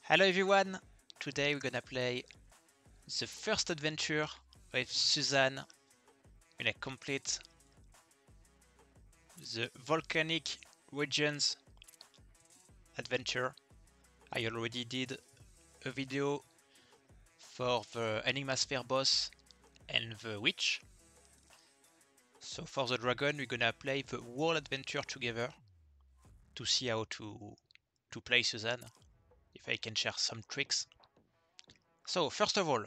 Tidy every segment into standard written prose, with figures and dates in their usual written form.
Hello everyone! Today we're gonna play the first adventure with Suzanne. We're gonna complete the Volcanic regions adventure. I already did a video for the Enigma Sphere boss and the witch. So for the dragon we're gonna play the whole adventure together to see how to play Suzanne, if I can share some tricks. So first of all,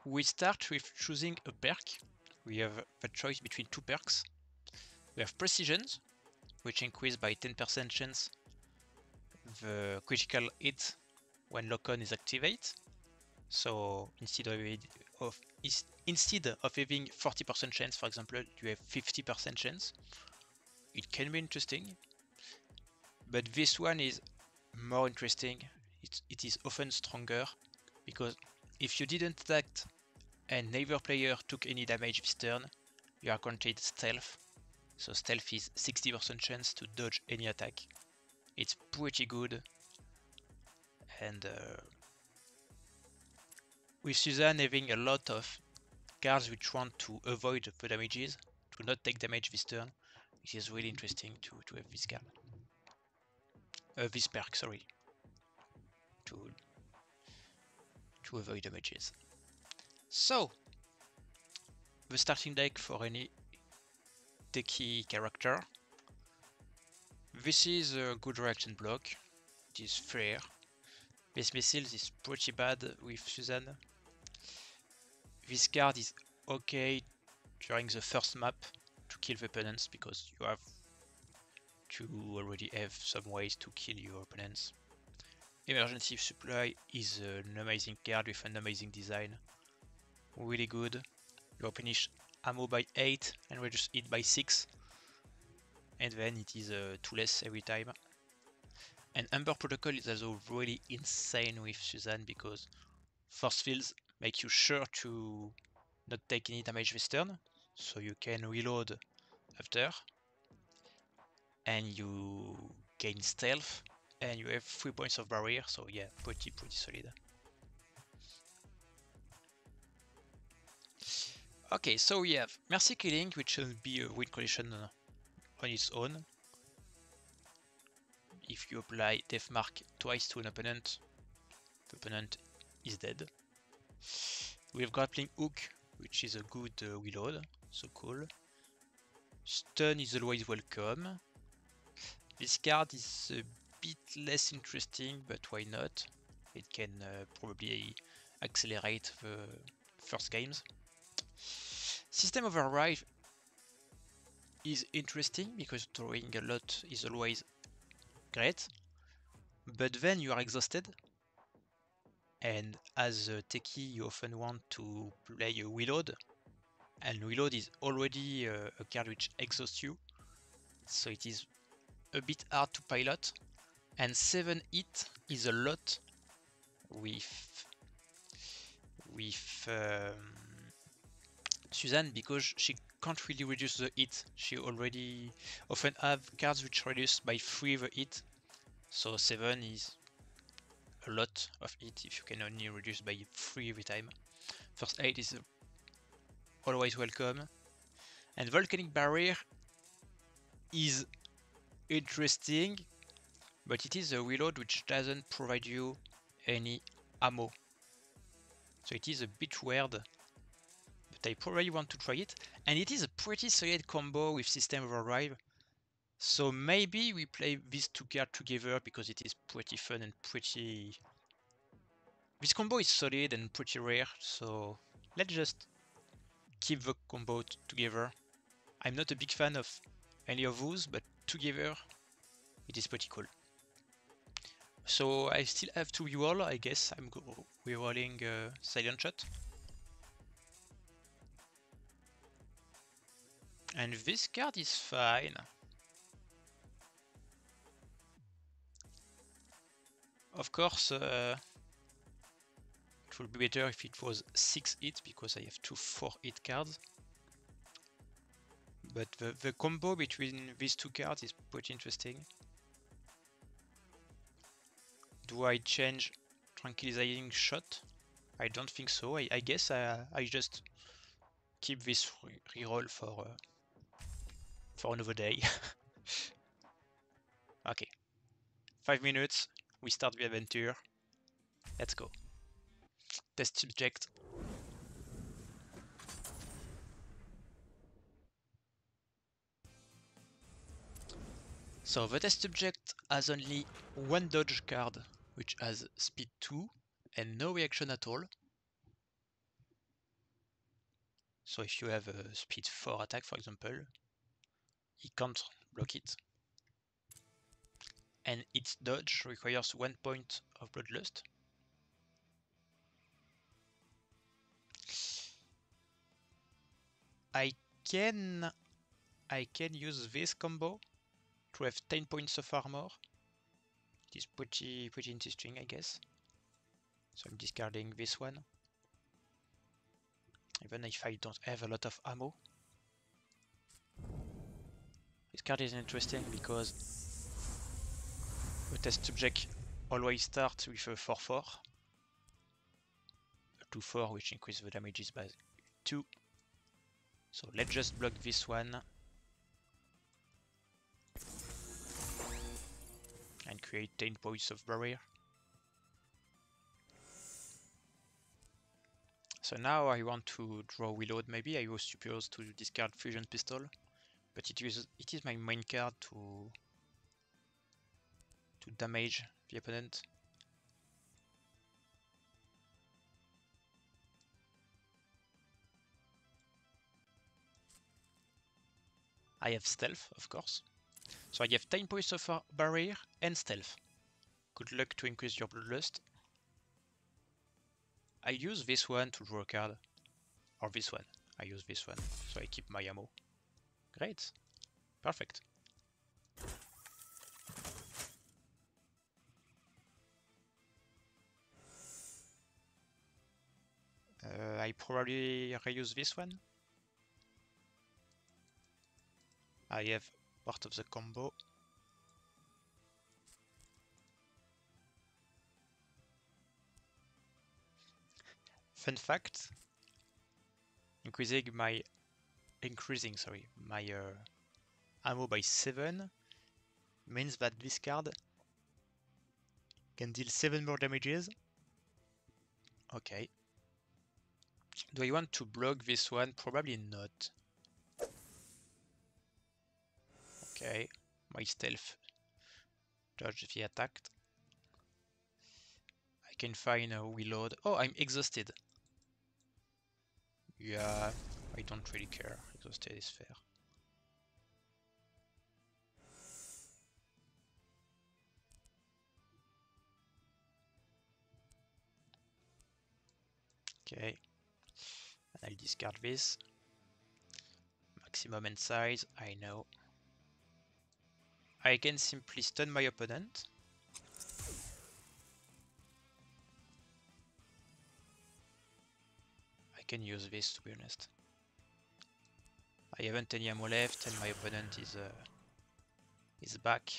we start with choosing a perk. We have the choice between two perks. We have Precision, which increase by 10% chance the critical hit when lock-on is activated. So instead of having 40% chance, for example, you have 50% chance. It can be interesting, but this one is more interesting. It is often stronger because if you didn't attack and neither player took any damage this turn, you are granted stealth. So stealth is 60% chance to dodge any attack. It's pretty good, and with Suzanne having a lot of cards which want to avoid the damages, to not take damage this turn, it is really interesting to have this card. This perk, sorry, to avoid damages. So, the starting deck for any techie character. This is a good reaction block. It is fair. This missiles is pretty bad with Suzanne. This card is okay during the first map to kill the opponents because you have to already have some ways to kill your opponents. Emergency Supply is an amazing card with an amazing design. Really good. You replenish ammo by 8 and reduce it by 6. And then it is 2 less every time. And Amber Protocol is also really insane with Suzanne because Force Fields make you sure to not take any damage this turn. So you can reload after. And you gain stealth. And you have 3 points of barrier, so yeah, pretty solid. Okay, so we have Mercy Killing, which will be a win condition on its own. If you apply Death Mark twice to an opponent, the opponent is dead. We have Grappling Hook, which is a good reload, so cool. Stun is always welcome. This card is a bit less interesting, but why not? It can probably accelerate the first games. System Overdrive is interesting because throwing a lot is always great, but then you are exhausted, and as a techie you often want to play a reload, and reload is already a card which exhausts you, so it is a bit hard to pilot, and 7 hit is a lot with Suzanne because she can't really reduce the hit. She already often have cards which reduce by 3 the hit, so 7 is a lot of hit if you can only reduce by 3 every time. First aid is always welcome, and Volcanic Barrier is interesting, but it is a reload which doesn't provide you any ammo, so it is a bit weird, but I probably want to try it, and it is a pretty solid combo with System Overdrive, so maybe we play these two cards together because it is pretty fun and pretty... This combo is solid and pretty rare, so let's just keep the combo together. I'm not a big fan of any of those, but together it is pretty cool. So I still have to reroll, I guess I'm rerolling Silent Shot. And this card is fine. Of course, it would be better if it was 6 hit because I have two 4 hit cards. But the combo between these two cards is pretty interesting. Do I change tranquilizing shot? I don't think so. I guess I just keep this reroll for another day. Okay, 5 minutes. We start the adventure. Let's go. Test subject. So the test subject has only one dodge card, which has speed 2 and no reaction at all. So if you have a speed 4 attack, for example, he can't block it. And its dodge requires 1 point of bloodlust. I can use this combo to have 10 points of armor. It is pretty interesting, I guess. So I'm discarding this one. Even if I don't have a lot of ammo. This card is interesting because the test subject always starts with a 4-4. A 2-4 which increases the damages by 2. So let's just block this one. And create 10 points of barrier. So now I want to draw reload maybe. I was supposed to discard fusion pistol. But it is my main card to damage the opponent. I have stealth, of course. So I have 10 points of barrier and stealth. Good luck to increase your bloodlust. I use this one to draw a card. Or this one. I use this one, so I keep my ammo. Great. Perfect. I probably reuse this one. I have part of the combo. Fun fact, increasing my ammo by 7 means that this card can deal 7 more damages. Okay. Do I want to block this one? Probably not. Okay, my stealth dodge the attack. I can find a reload. Oh, I'm exhausted. Yeah, I don't really care. Exhausted is fair. Okay, and I'll discard this. Maximum end size, I know. I can simply stun my opponent. I can use this, to be honest. I haven't any ammo left and my opponent is back.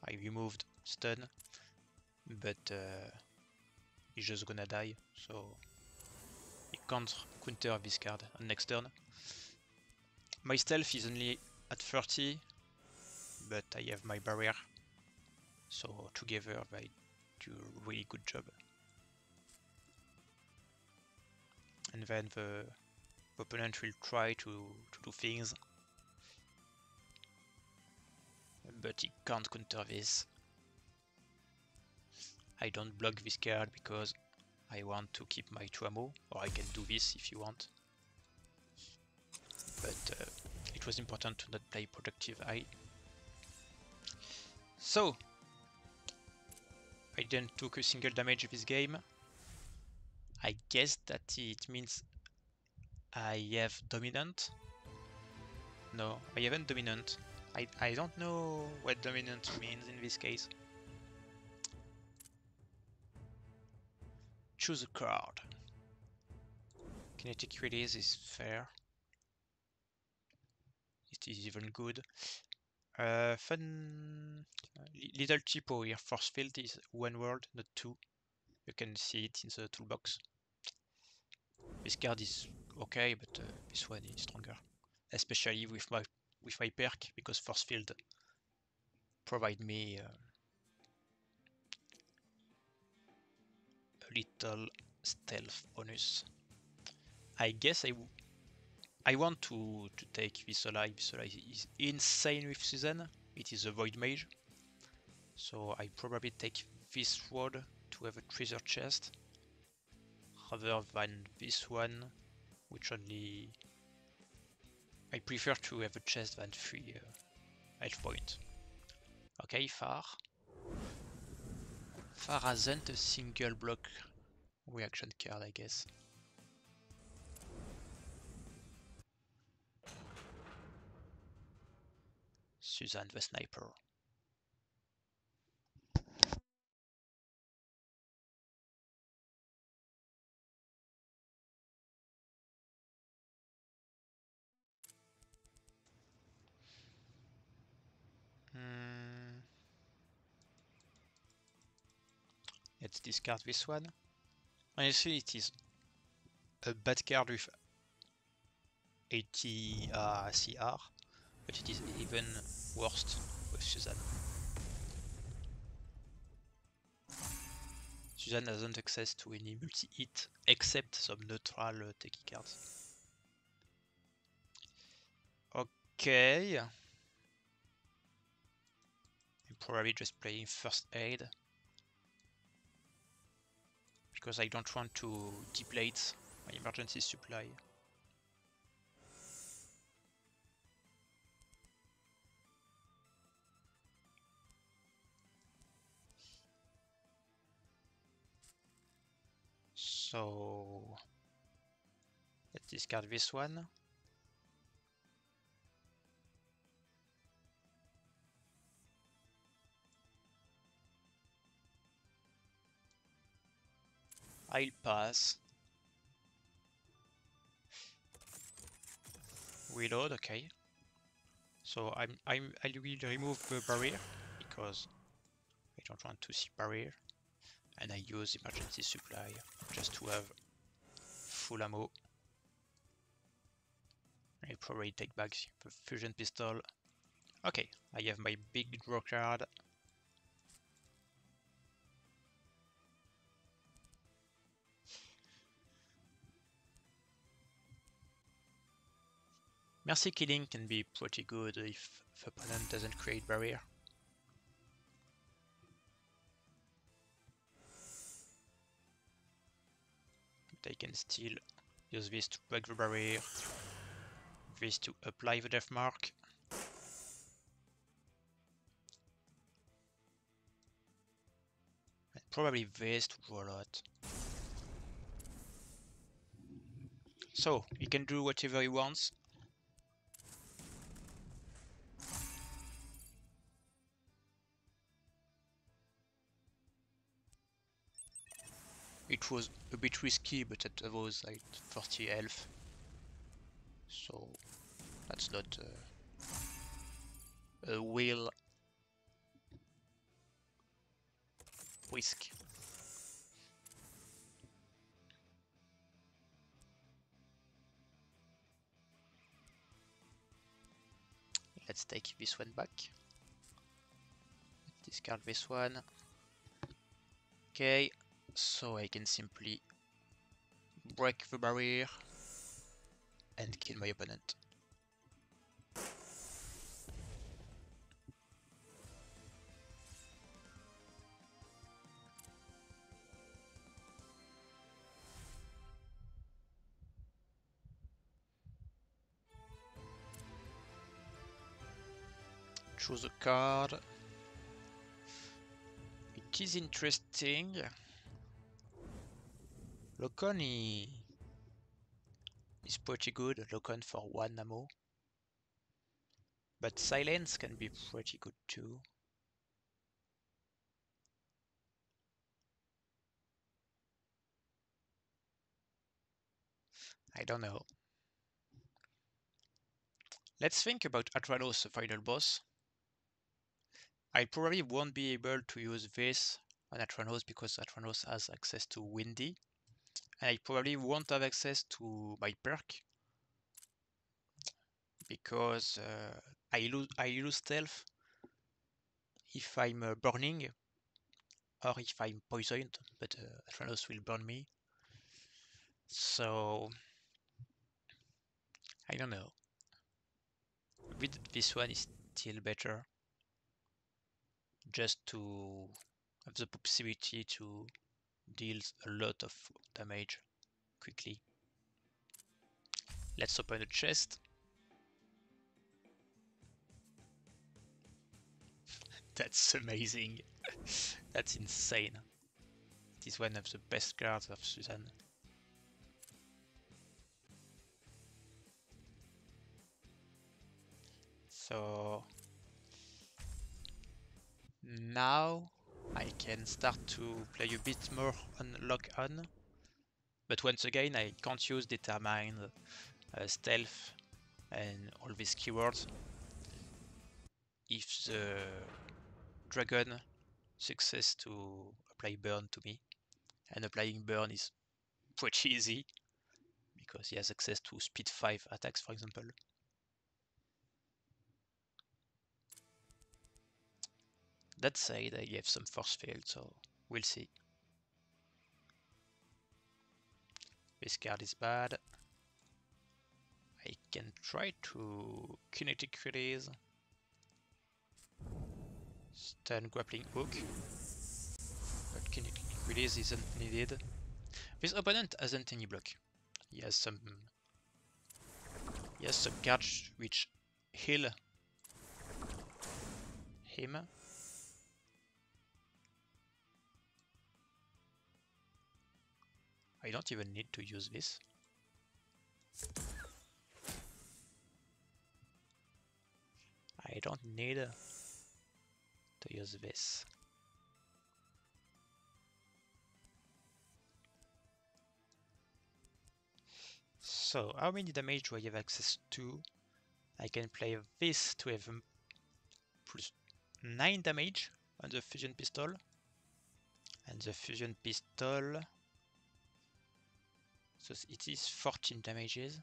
I removed stun, but he's just gonna die, so he can't counter this card on next turn. My stealth is only at 30, but I have my barrier, so together they do a really good job. And then the opponent will try to do things, but he can't counter this. I don't block this card because I want to keep my 2 ammo, or I can do this if you want. But it was important to not play Productive Eye. So, I didn't took a single damage this game. I guess that it means I have Dominant. No, I haven't Dominant. I don't know what Dominant means in this case. Choose a card. Kinetic Release is fair. It is even good. Fun little typo here. Force field is one word, not two. You can see it in the toolbox. This card is okay, but this one is stronger, especially with my perk, because force field provide me a little stealth bonus. I guess I want to take this ally. This ally is insane with Susan. It is a void mage, so I probably take this sword to have a treasure chest rather than this one, which only I prefer to have a chest than 3 health points. Okay, Far hasn't a single block reaction card, I guess. Susan the Sniper. Let's discard this one. Honestly, it is a bad card with 80 CR, but it is even worse with Susan. Susan hasn't access to any multi-hit except some neutral techie cards. Okay. I'm probably just playing first aid because I don't want to deplete my emergency supply. So let's discard this one. I'll pass. Reload, okay. So I will remove the barrier because I don't want to see barrier, and I use emergency supply just to have full ammo. I probably take back the fusion pistol. Okay, I have my big draw card. Mercy killing can be pretty good if the opponent doesn't create barrier. They can still use this to break the barrier, this to apply the death mark. And probably this to draw a lot. So, he can do whatever he wants. It was a bit risky, but it was like 40 health. So, that's not a real risk. Let's take this one back. Discard this one. Okay, so I can simply break the barrier and kill my opponent. Choose a card. It is interesting. Locon is pretty good. Locon for 1 ammo. But silence can be pretty good too. I don't know. Let's think about Atralos, the final boss. I probably won't be able to use this on Atranos because Atranos has access to Windy, and I probably won't have access to my perk because I lose stealth if I'm burning or if I'm poisoned, but Atranos will burn me. So I don't know. With this one is still better, just to have the possibility to deal a lot of damage quickly. Let's open a chest. That's amazing. That's insane. It is one of the best cards of Susan. So now I can start to play a bit more on lock on. But once again, I can't use determine, stealth, and all these keywords if the dragon success to apply burn to me. And applying burn is pretty easy because he has access to speed 5 attacks, for example. That said, I have some force field, so we'll see. This card is bad. I can try to kinetic release, stun grappling hook, but kinetic release isn't needed. This opponent hasn't any block. He has some cards which heal him. I don't even need to use this. I don't need to use this. So, how many damage do I have access to? I can play this to have plus 9 damage on the fusion pistol. And the fusion pistol, so it is 14 damages.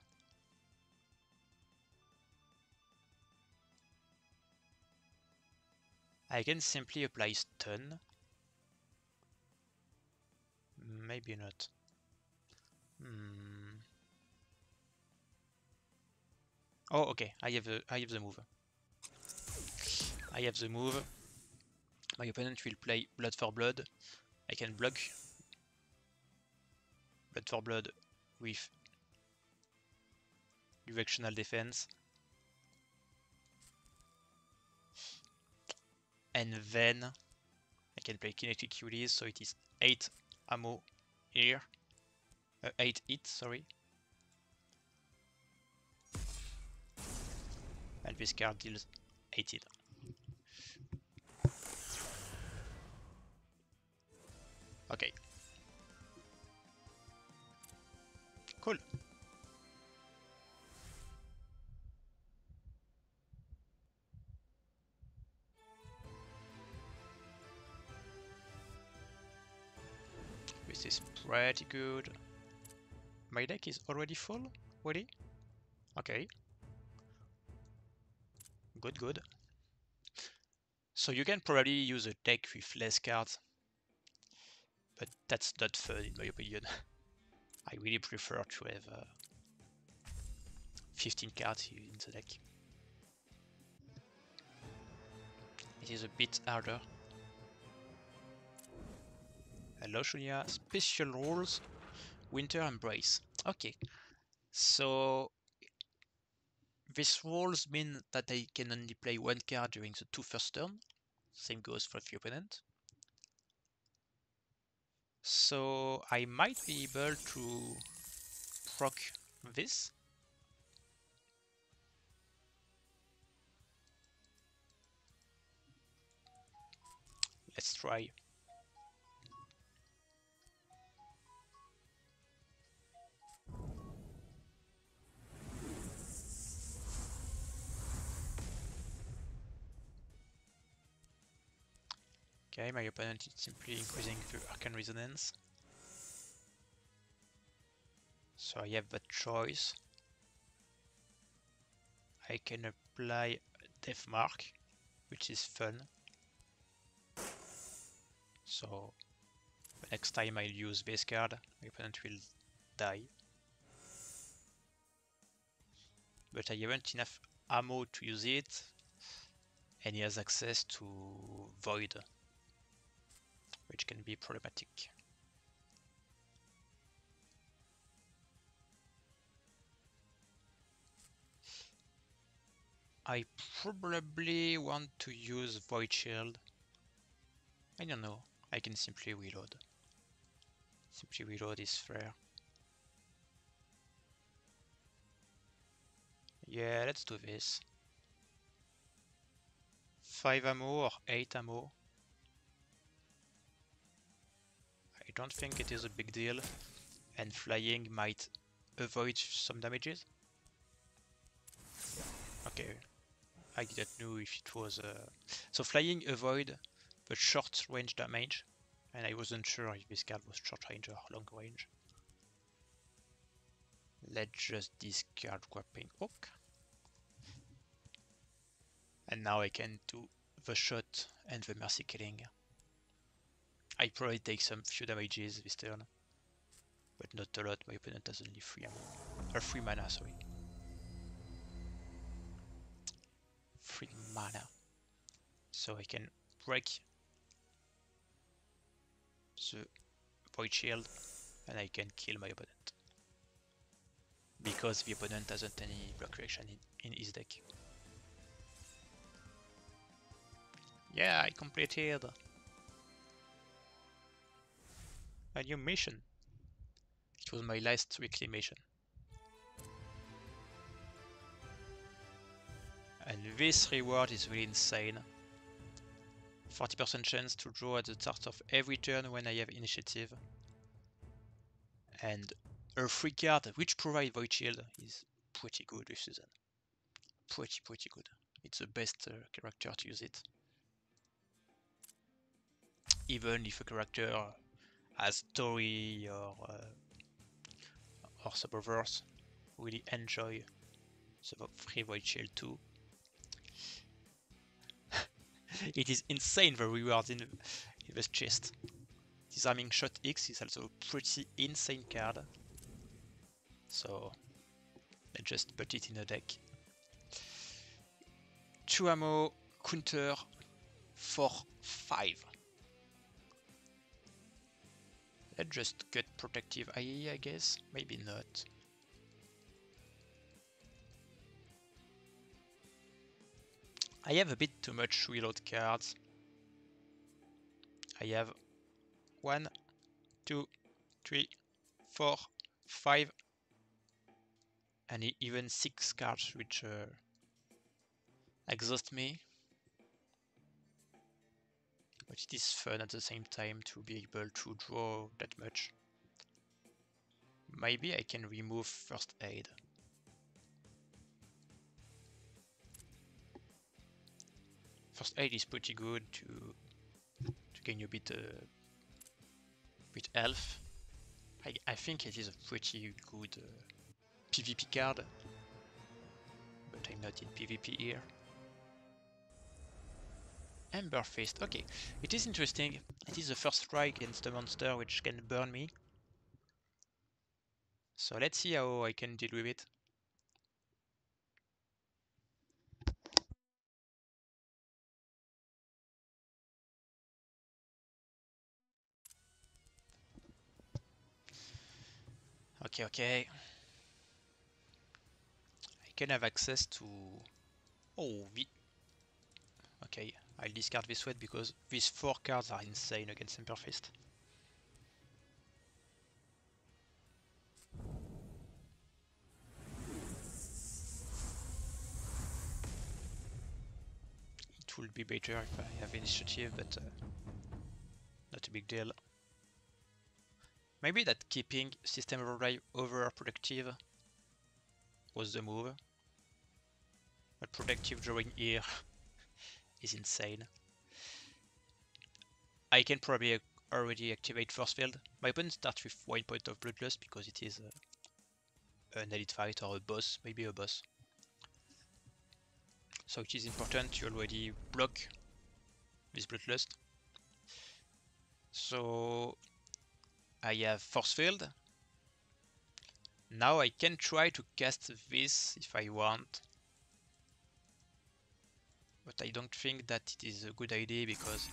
I can simply apply stun. Maybe not. Oh, okay. I have the move. I have the move. My opponent will play Blood for Blood. I can block Blood for Blood with directional defense. And then I can play kinetic release, so it is 8 ammo here. 8 hit, sorry. And this card deals 8 hit. Okay. Cool. This is pretty good. My deck is already full? Ready? Okay. Good, good. So you can probably use a deck with less cards, but that's not fun in my opinion. I really prefer to have 15 cards in the deck. It is a bit harder. Hello Shunya, special rules, Winter Embrace. Okay, so these rules mean that I can only play one card during the 2 first turn. Same goes for the opponent. So I might be able to proc this. Let's try. Okay, my opponent is simply increasing the Arcane Resonance. So I have that choice. I can apply Death Mark, which is fun. So the next time I use this card, my opponent will die. But I haven't enough ammo to use it, and he has access to Void, which can be problematic. I probably want to use Void Shield. I don't know, I can simply reload. Simply reload is fair. Yeah, let's do this. 5 ammo or 8 ammo. I don't think it is a big deal, and flying might avoid some damages. Okay, I didn't know if it was... So flying avoid the short range damage, and I wasn't sure if this card was short range or long range. Let's just discard Grappling Hook. And now I can do the shot and the Mercy Killing. I probably take some few damages this turn, but not a lot. My opponent has only 3 ammo. Or 3 mana, sorry. 3 mana. So I can break the Void Shield and I can kill my opponent. Because the opponent hasn't any block reaction in his deck. Yeah, I completed a new mission. It was my last weekly mission. And this reward is really insane. 40% chance to draw at the start of every turn when I have initiative. And a free card which provides Void Shield is pretty good this season. Pretty good. It's the best character to use it. Even if a character has story or some others, really enjoy the free Void Shield too. It is insane the reward in this chest. Disarming Shot X is also a pretty insane card. So let's just put it in a deck. 2 ammo, counter, 4, 5. Let's just get protective IE, I guess. Maybe not. I have a bit too much reload cards. I have 1, 2, 3, 4, 5, and even 6 cards which exhaust me. But it is fun at the same time to be able to draw that much. Maybe I can remove First Aid. First Aid is pretty good to gain a bit health. I think it is a pretty good PvP card, but I'm not in PvP here. Ember Fist, okay. It is interesting. It is the first strike against the monster which can burn me. So let's see how I can deal with it. Okay. I can have access to... Oh, okay, I'll discard this one because these 4 cards are insane against Ember Fist. It will be better if I have initiative, but not a big deal. Maybe that keeping System Overdrive overproductive was the move. But productive drawing here is insane. I can probably already activate Force Field. My opponent starts with 1 point of Bloodlust because it is an elite fight or a boss, maybe a boss. So it is important to already block this Bloodlust. So I have Force Field. Now I can try to cast this if I want. But I don't think that it is a good idea because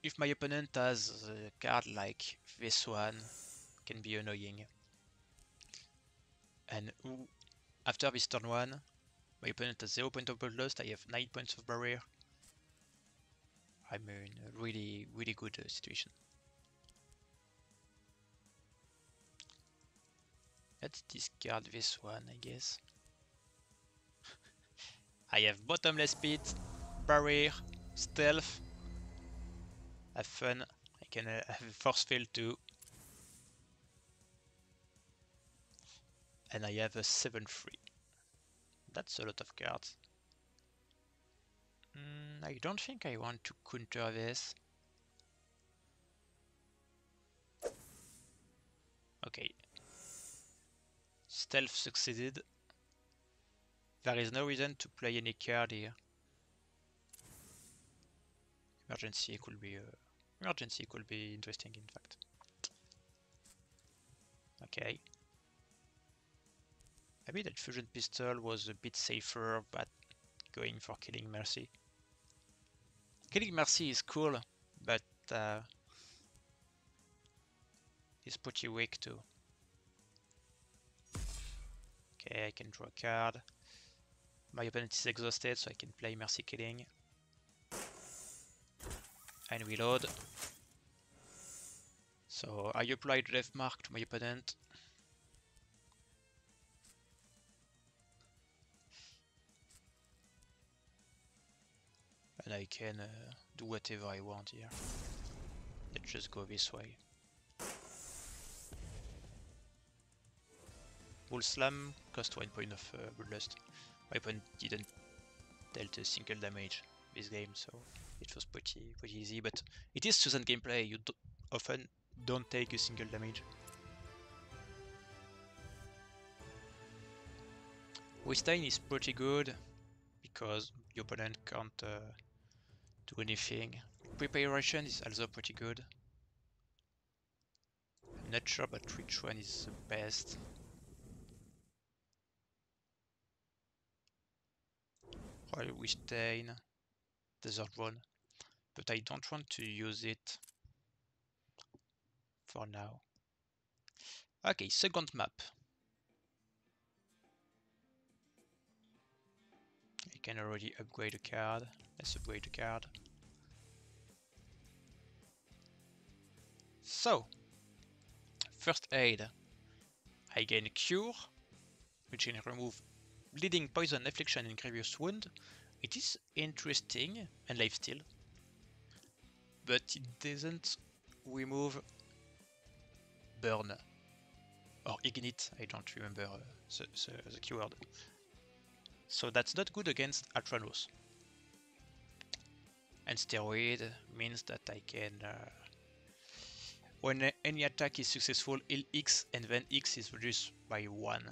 if my opponent has a card like this one, it can be annoying. And after this turn 1, my opponent has 0 point of bloodlust, I have 9 points of barrier. I'm in a really, really good situation. Let's discard this one, I guess. I have Bottomless Pit, Barrier, Stealth. Have fun. I can have Force Field too. And I have a 7-3. That's a lot of cards. I don't think I want to counter this. Okay. Stealth succeeded. There is no reason to play any card here. Emergency could be interesting in fact. Okay. Maybe that fusion pistol was a bit safer, but going for Killing Mercy. Killing Mercy is cool, but it's pretty weak too. Okay, I can draw a card. My opponent is exhausted, so I can play Mercy Killing. And reload. So I applied Left Mark to my opponent. And I can do whatever I want here. Let's just go this way. Bull Slam cost 1 point of Bloodlust. My opponent didn't dealt a single damage this game, so it was pretty easy. But it is Suzanne gameplay, you often don't take a single damage. Withstein is pretty good because your opponent can't do anything. Preparation is also pretty good. I'm not sure but which one is the best. Royal Withstein, Desert one, but I don't want to use it for now. Okay, second map. I can already upgrade a card. Let's upgrade a card. So, first aid. I gain Cure, which can remove bleeding, poison, affliction, and grievous wound. It is interesting, and lifesteal, but it doesn't remove burn or ignite. I don't remember the keyword. So that's not good against Atranos. And steroid means that I can, when any attack is successful, heal X and then X is reduced by 1.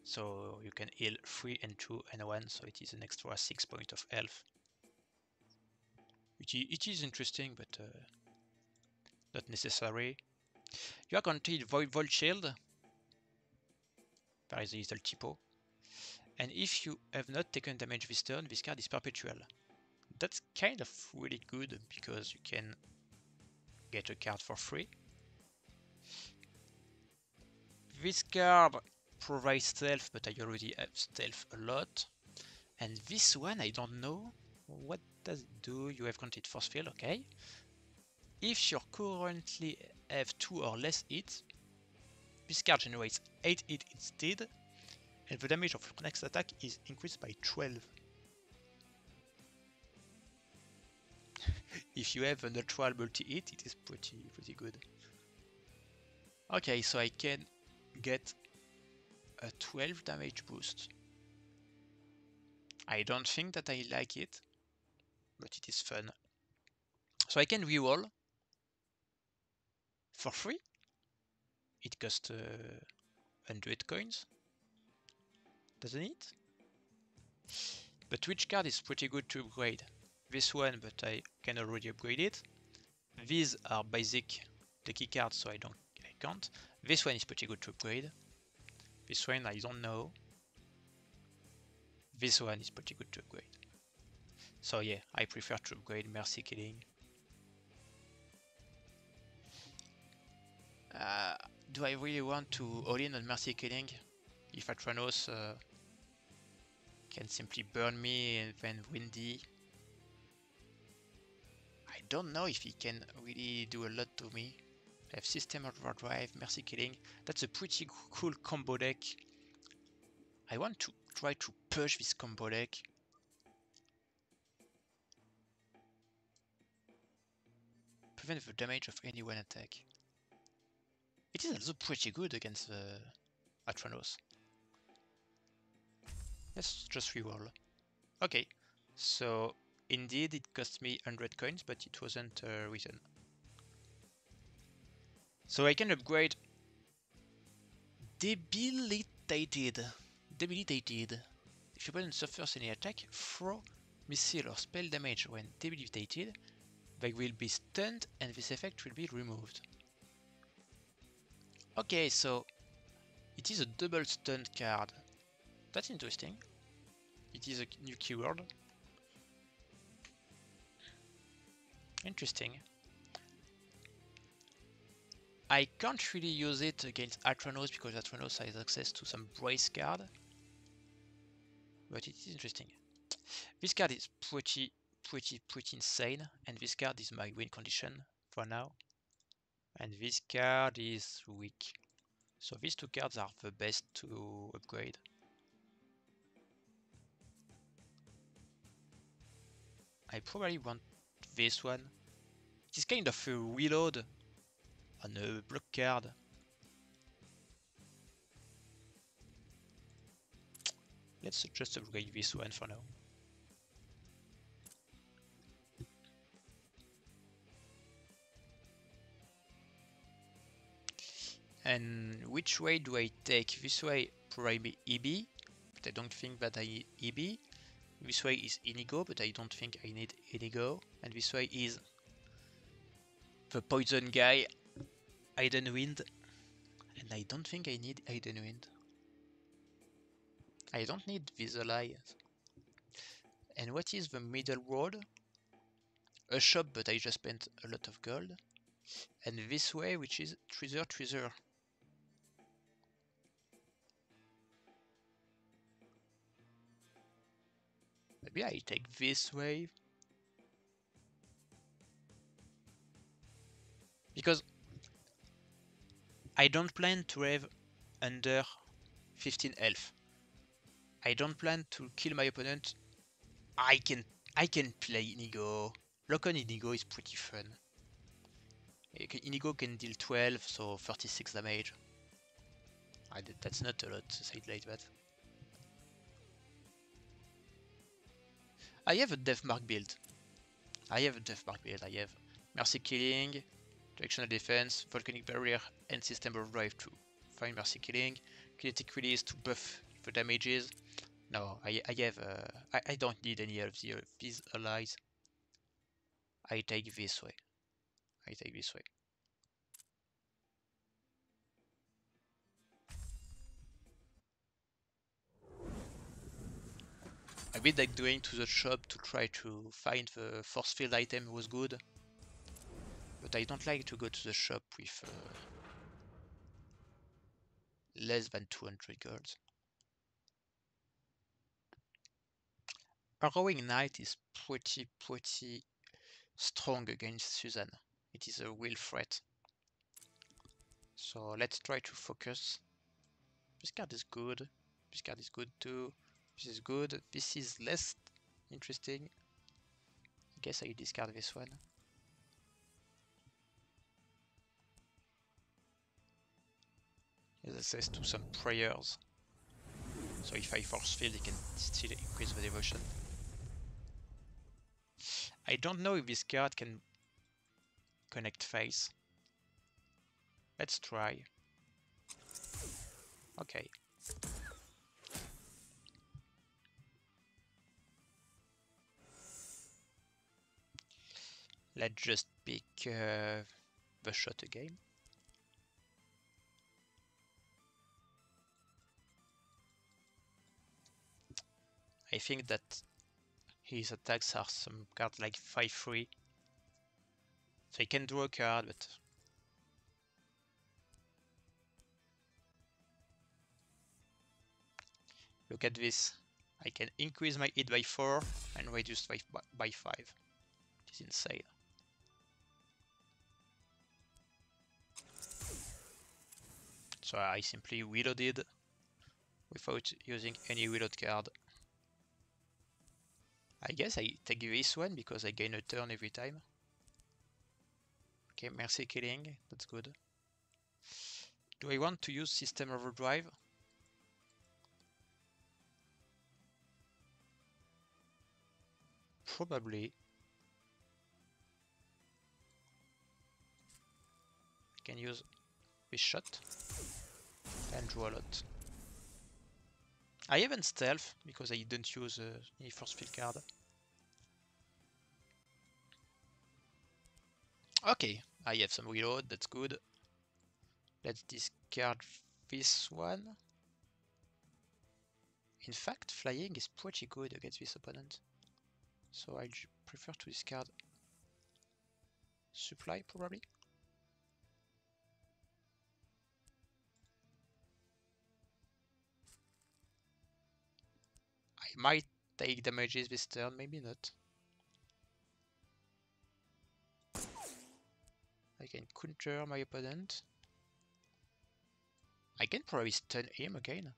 So you can heal 3 and 2 and 1, so it is an extra 6 points of health. It is interesting, but not necessary. You are guaranteed Void Shield. There is a little typo. And if you have not taken damage this turn, this card is perpetual. That's kind of really good because you can get a card for free. This card provides stealth, but I already have stealth a lot. And this one, I don't know. What does it do? You have granted Force Field, okay. If you currently have 2 or less hits, this card generates 8 hits instead, and the damage of your next attack is increased by 12. If you have a neutral multi-hit, it is pretty good. Okay, so I can get a 12 damage boost. I don't think that I like it. but it is fun. So I can reroll for free. It costs 100 coins, doesn't it? But which card is pretty good to upgrade? This one, but I can already upgrade it. These are basic decky cards, so I can't. This one is pretty good to upgrade. This one I don't know. This one is pretty good to upgrade. So yeah, I prefer to upgrade Mercy Killing. Do I really want to all-in on Mercy Killing? If Atranos can simply burn me and then Windy. I don't know if he can really do a lot to me. I have System Overdrive, Mercy Killing. That's a pretty cool combo deck. I want to try to push this combo deck. Prevent the damage of any one attack. It is also pretty good against Atranos. Let's just reroll. Okay, so indeed it cost me 100 coins, but it wasn't written. So I can upgrade Debilitated. Debilitated. If your opponent suffers any attack, throw, missile or spell damage when debilitated, they will be stunned and this effect will be removed. Okay, so it is a double stunned card. That's interesting. It is a new keyword. Interesting. I can't really use it against Atranos because Atranos has access to some brace card. But it is interesting. This card is pretty insane, and this card is my win condition for now. And this card is weak. So these two cards are the best to upgrade. I probably want this one. It is kind of a reload on a block card. Let's just upgrade this one for now. And which way do I take? This way probably EB, but I don't think that I need EB. This way is Inigo, but I don't think I need Inigo. And this way is the poison guy, Hidden Wind. And I don't think I need Hidden Wind. I don't need Visual Eyes. And what is the middle road? A shop, but I just spent a lot of gold. And this way, which is Treasure. Maybe I take this way. Because I don't plan to have under 15 health. I don't plan to kill my opponent. I can play Inigo. Lock on Inigo is pretty fun. Inigo can deal 12, so 36 damage. That's not a lot to say it like that. I have a Deathmark build. I have Mercy Killing, Directional Defense, Volcanic Barrier, and System Overdrive to find Mercy Killing, Kinetic Release to buff the damages. No, I don't need any of these allies. I take this way. I been like going to the shop to try to find the force field item was good. But I don't like to go to the shop with less than 200 gold. Harrowing Knight is pretty strong against Susan. It is a real threat. So let's try to focus. This card is good. This card is good too. This is good. This is less interesting. I guess I discard this one. It has access to some prayers. So if I force field, it can still increase the devotion. I don't know if this card can connect face. Let's try. Okay. Let's just pick the shot again. I think that his attacks are some cards like 5-3. So he can draw a card, but look at this. I can increase my hit by 4 and reduce by 5. It is insane. So I simply reloaded without using any reload card. I guess I take this one because I gain a turn every time. Okay, Mercy Killing, that's good. Do I want to use System Overdrive? Probably. I can use this shot and draw a lot. I haven't stealth because I didn't use any force field card. Okay, I have some reload, that's good. Let's discard this one. In fact, flying is pretty good against this opponent. So I prefer to discard supply, probably. I might take damages this turn, maybe not. I can counter my opponent. I can probably stun him again.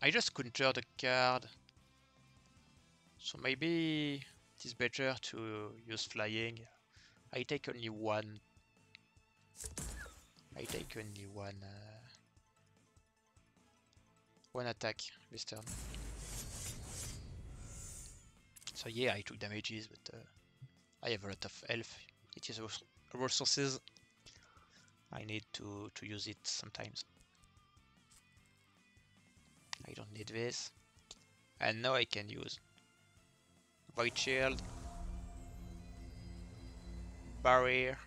I just counter the card. So maybe it is better to use flying. I take only one. I take only one attack this turn. So yeah, I took damages, but I have a lot of health. It is resources. I need to use it sometimes. I don't need this. And now I can use Void Shield, Barrier,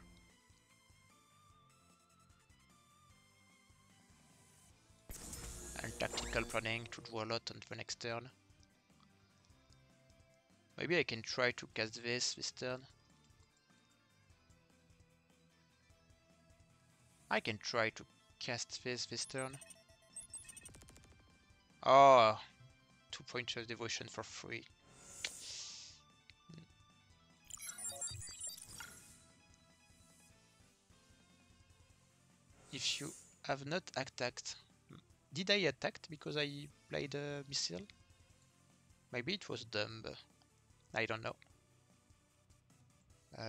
and Tactical Planning to draw a lot on the next turn. Maybe I can try to cast this turn. I can try to cast this turn. Oh, 2 points of devotion for free. If you have not attacked, did I attack because I played a missile? Maybe it was dumb. I don't know.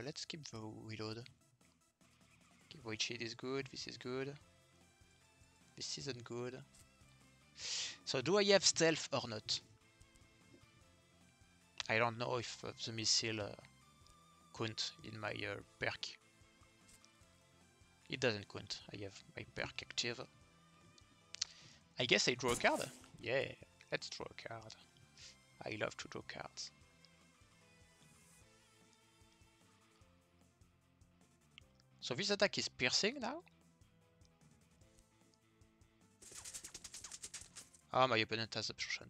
Let's keep the reload. Okay, Void Shield is good, this is good. This isn't good. So do I have stealth or not? I don't know if the missile count in my perk. It doesn't count. I have my perk active. I guess I draw a card. Yeah, let's draw a card. I love to draw cards. So this attack is piercing now? Ah, my opponent has absorption.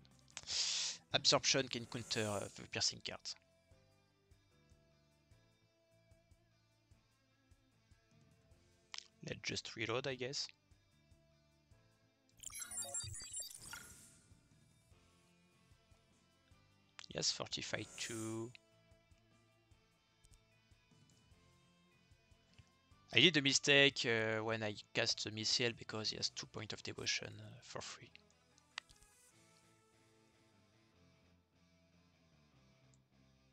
Absorption can counter the piercing cards. Let's just reload, I guess. Yes, fortify 2. I did a mistake when I cast the missile because he has 2 points of devotion for free.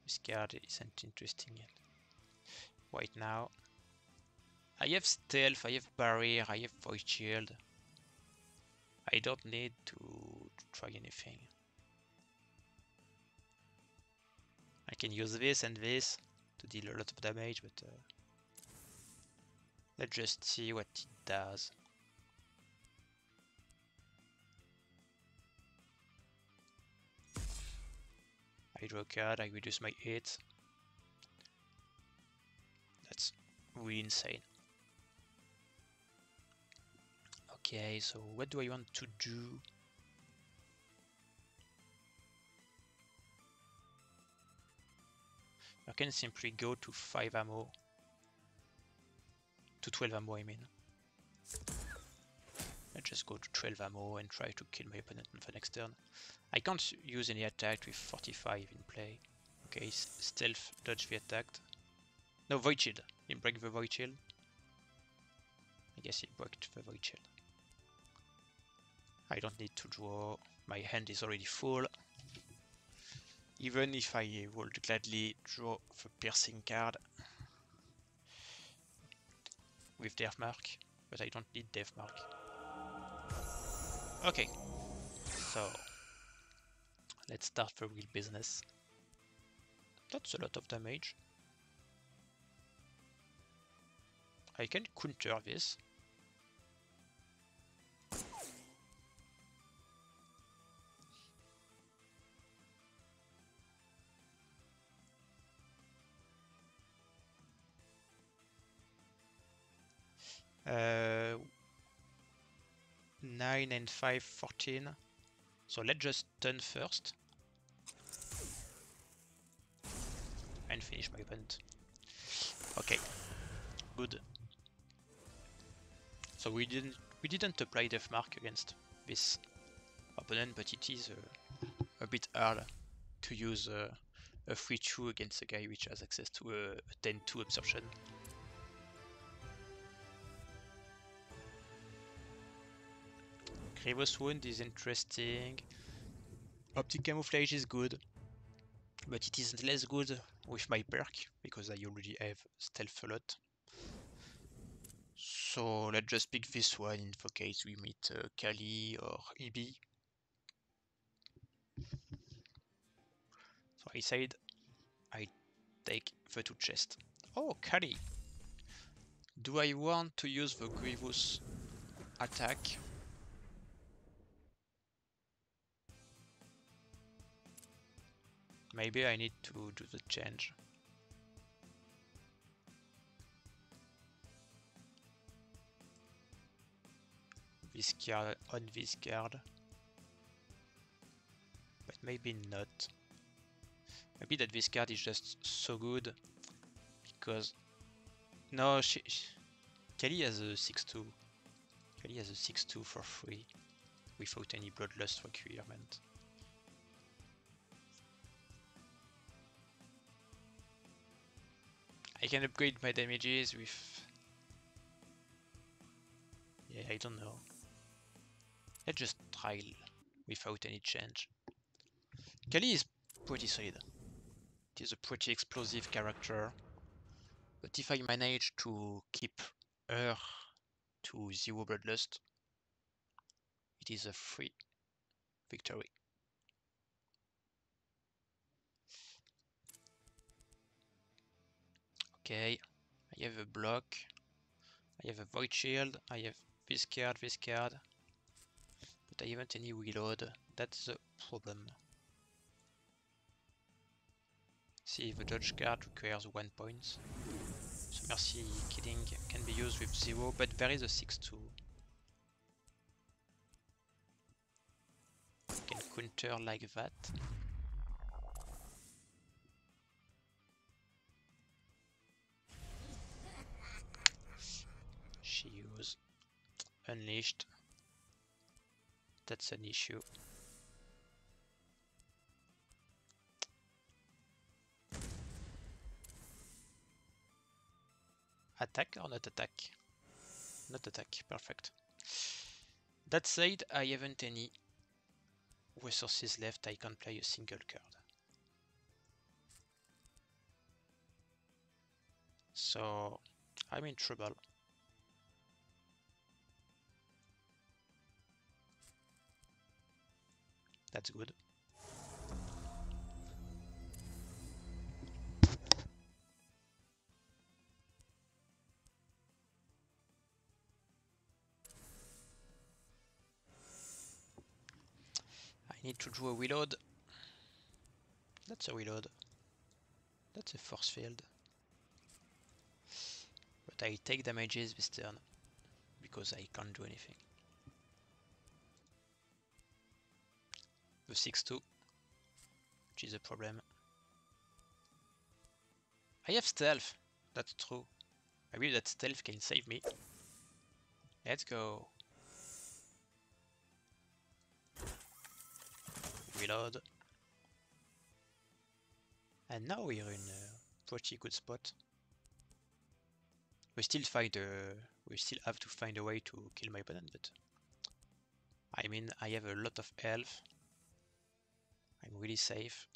This card isn't interesting yet. Right now. I have stealth, I have barrier, I have void shield. I don't need to try anything. I can use this and this to deal a lot of damage, but let's just see what it does. I draw a card, I reduce my hit. That's really insane. Okay, so what do I want to do? I can simply go to 5 ammo. To 12 ammo, I mean. I just go to 12 ammo and try to kill my opponent on the next turn. I can't use any attack with 45 in play. Okay, stealth, dodge the attack. No, void shield. He break the void shield. I guess he broke the void shield. I don't need to draw. My hand is already full. Even if I would gladly draw the piercing card with Death Mark, but I don't need Death Mark. Okay, so let's start the real business. That's a lot of damage. I can counter this. Uh, 9 and 5, 14. So let's just stun first. And finish my opponent. Okay, good. So we didn't apply Death Mark against this opponent, but it is a bit hard to use a 3-2 against a guy which has access to a 10-2 absorption. Grievous Wound is interesting. Optic Camouflage is good, but it is less good with my perk because I already have stealth a lot. So let's just pick this one in the case we meet Kali or EB. So I said I take the 2 chest. Oh, Kali! Do I want to use the Grievous attack? Maybe I need to do the change. This card on this card. But maybe not. Maybe that this card is just so good because no, Kali has a 6-2. Kali has a 6-2 for free without any bloodlust requirement. I can upgrade my damages with... Yeah, I don't know. Let's just try without any change. Kali is pretty solid. It is a pretty explosive character. But if I manage to keep her to 0 bloodlust, it is a free victory. Okay, I have a block. I have a void shield. I have this card, but I haven't any reload. That's the problem. See, the dodge card requires 1 point. So Mercy Killing can be used with 0, but there is a 6-2. Can counter like that. She used Unleashed. That's an issue. Attack or not attack? Not attack, perfect. That said, I haven't any resources left, I can't play a single card. So I'm in trouble. That's good. I need to draw a reload. That's a reload. That's a force field. But I take damages this turn because I can't do anything. The 6-2, which is a problem. I have stealth. That's true. I believe that stealth can save me. Let's go. Reload. And now we're in a pretty good spot. We still have to find a way to kill my opponent, but I mean I have a lot of health. I'm really safe.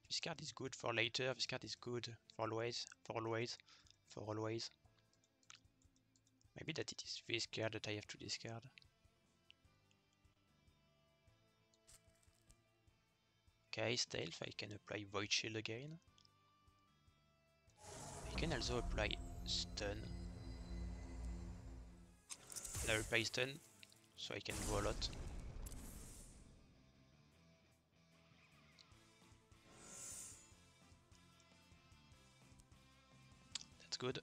This card is good for later, this card is good for always, for always, for always. Maybe that it is this card that I have to discard. Okay, stealth, I can apply Void Shield again. I can also apply stun. And I apply stun, so I can do a lot. That's good.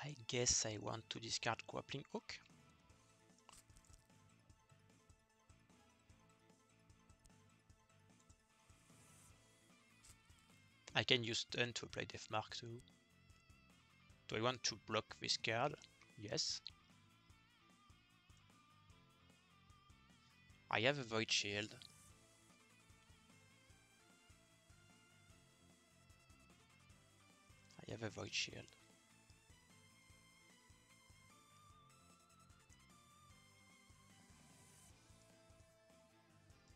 I guess I want to discard Grappling Hook. I can use stun to apply Death Mark too. Do I want to block this card? Yes. I have a Void Shield. I have a Void Shield.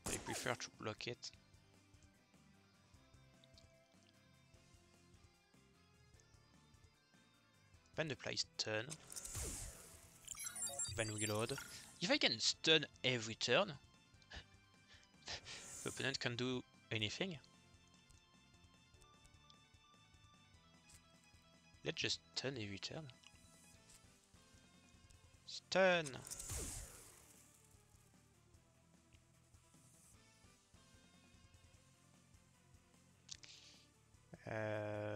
I prefer to block it. Then apply stun. Then reload. If I can stun every turn, the opponent can do anything. Let's just stun every turn. Stun!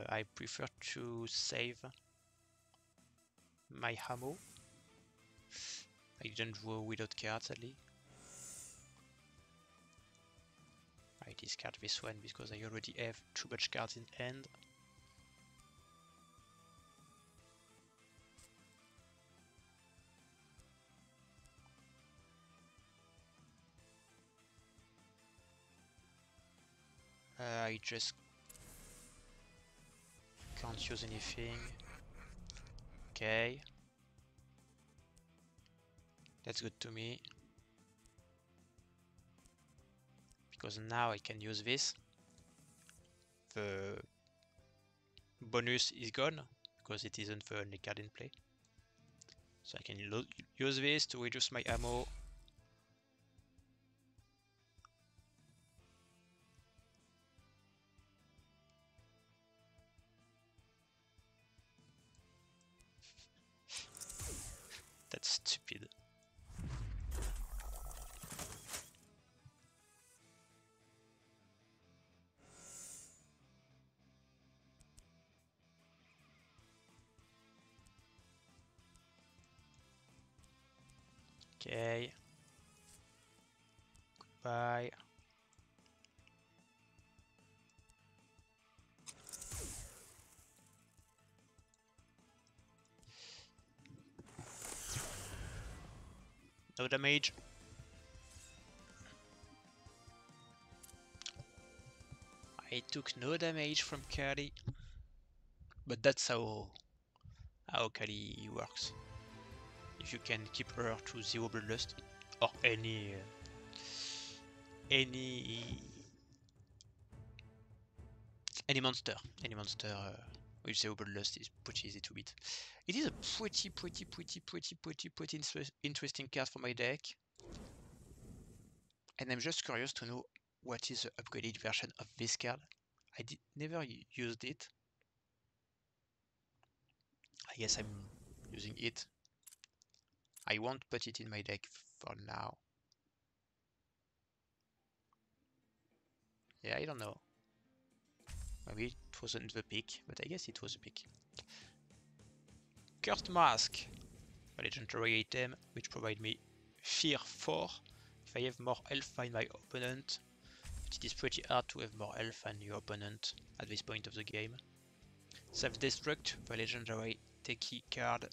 I prefer to save my ammo. I didn't draw without cards sadly. I discard this one because I already have too much cards in hand. I just can't use anything. Okay. That's good to me. Because now I can use this. The bonus is gone because it isn't the only card in play. So I can use this to reduce my ammo. That's stupid. Okay. Goodbye. No damage. I took no damage from Kali. But that's how Kali works. If you can keep her to 0 bloodlust or any monster which the Bloodlust is pretty easy to beat. It is a pretty interesting card for my deck. And I'm just curious to know what is the upgraded version of this card. I never used it. I guess I'm using it. I won't put it in my deck for now. Yeah, I don't know. Maybe it wasn't the pick, but I guess it was a pick. Cursed Mask, a legendary item which provides me Fear 4 if I have more health than my opponent. But it is pretty hard to have more health than your opponent at this point of the game. Self-Destruct, the legendary techie card.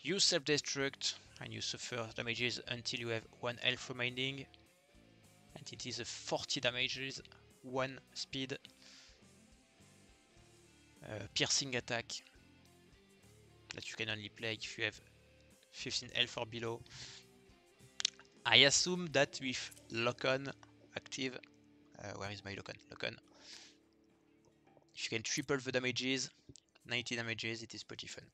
You self-destruct and you suffer damages until you have 1 health remaining. And it is a 40 damages, 1 speed, piercing attack that you can only play if you have 15 health or below. I assume that with lock-on active, where is my lock-on? Lock-on. If you can triple the damages, 90 damages, it is pretty fun.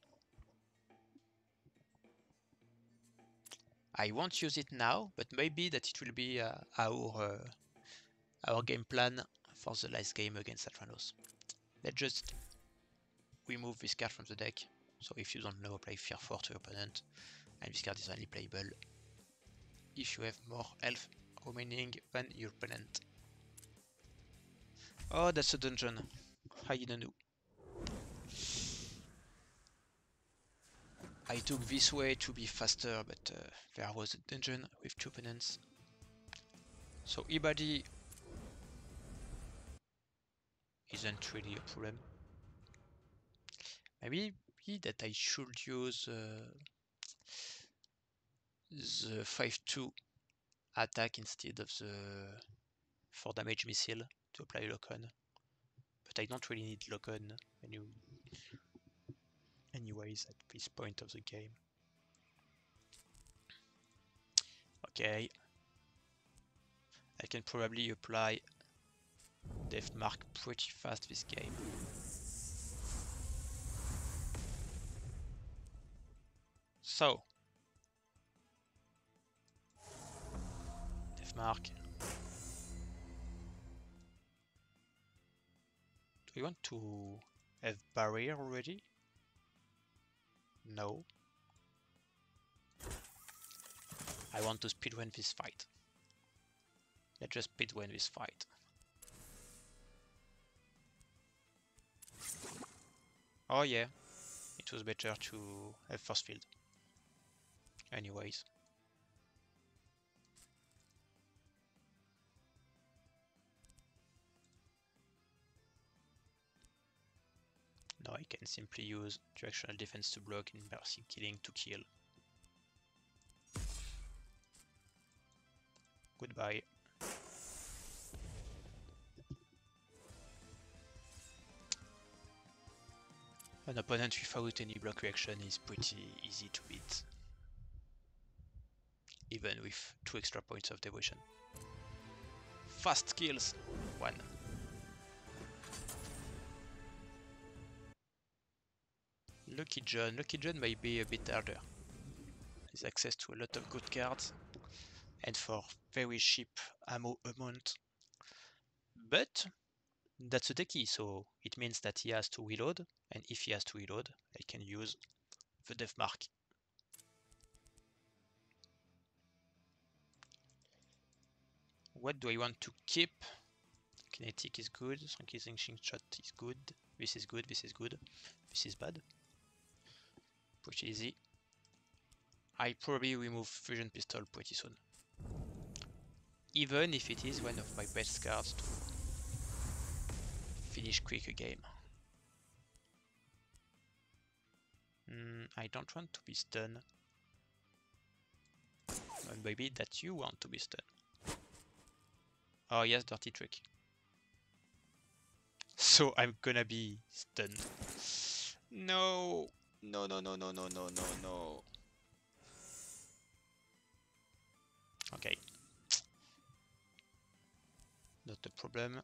I won't use it now, but maybe that it will be our game plan for the last game against Atranos. Let's just remove this card from the deck. So if you don't know, play Fear 4 to your opponent, and this card is only playable if you have more health remaining than your opponent. Oh, that's a dungeon. I didn't know. I took this way to be faster, but there was a dungeon with 2 opponents. So Ibadi isn't really a problem. Maybe that I should use the 5-2 attack instead of the 4 damage missile to apply lock-on. But I don't really need lock-on anyways at this point of the game. Okay. I can probably apply Death Mark pretty fast this game. So, Death Mark. Do we want to have barrier already? No. I want to speedrun this fight. Let's just speedrun this fight. Oh yeah, it was better to have force field. Anyways. Now I can simply use directional defense to block and mercy killing to kill. Goodbye. An opponent without any block reaction is pretty easy to beat, even with 2 extra points of devotion. Fast kills, 1. Lucky John may be a bit harder. Has access to a lot of good cards and for very cheap ammo amount. But that's a techie, so it means that he has to reload, and if he has to reload, I can use the Death Mark. What do I want to keep? Kinetic is good, Tranquilizing Shot is good, this is good, this is good, this is bad. Pretty easy. I probably remove Fusion Pistol pretty soon. Even if it is one of my best cards to finish quick a game. I don't want to be stunned. And maybe that you want to be stunned. Oh yes, dirty trick. So I'm gonna be stunned. No! No, no, no, no, no, no, no, no. Okay. Not a problem.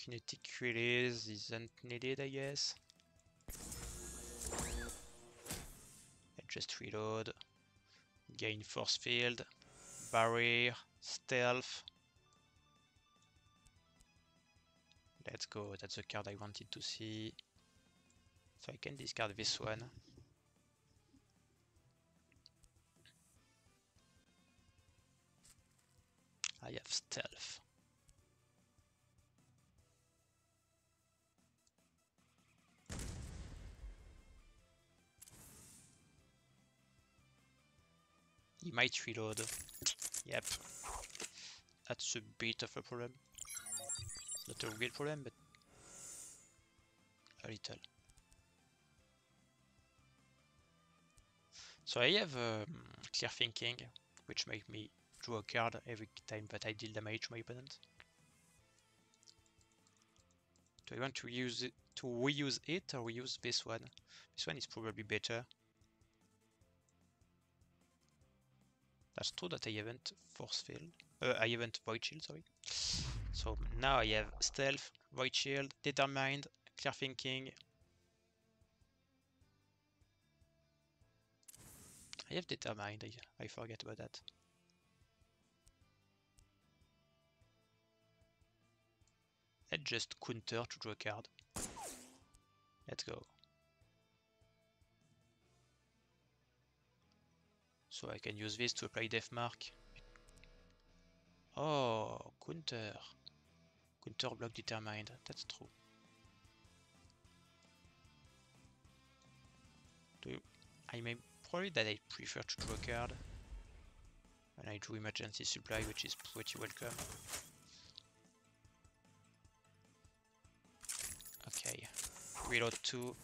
Kinetic release isn't needed, I guess. And just reload. Gain force field. Barrier. Stealth. Let's go, that's the card I wanted to see. So I can discard this one. I have stealth. He might reload. Yep. That's a bit of a problem. Not a real problem, but a little. So I have clear thinking, which makes me draw a card every time that I deal damage to my opponent. Do I want to use it to reuse it or reuse this one? This one is probably better. That's true that I haven't force field. I haven't void shield, sorry. So now I have stealth, void shield, determined, clear thinking. I have determined, I forget about that. Let's just counter to draw a card. Let's go. So I can use this to apply Death Mark. Oh, counter. Counter block determined, that's true. I may probably that I prefer to draw a card. And I drew emergency supply, which is pretty welcome. Okay, reload 2.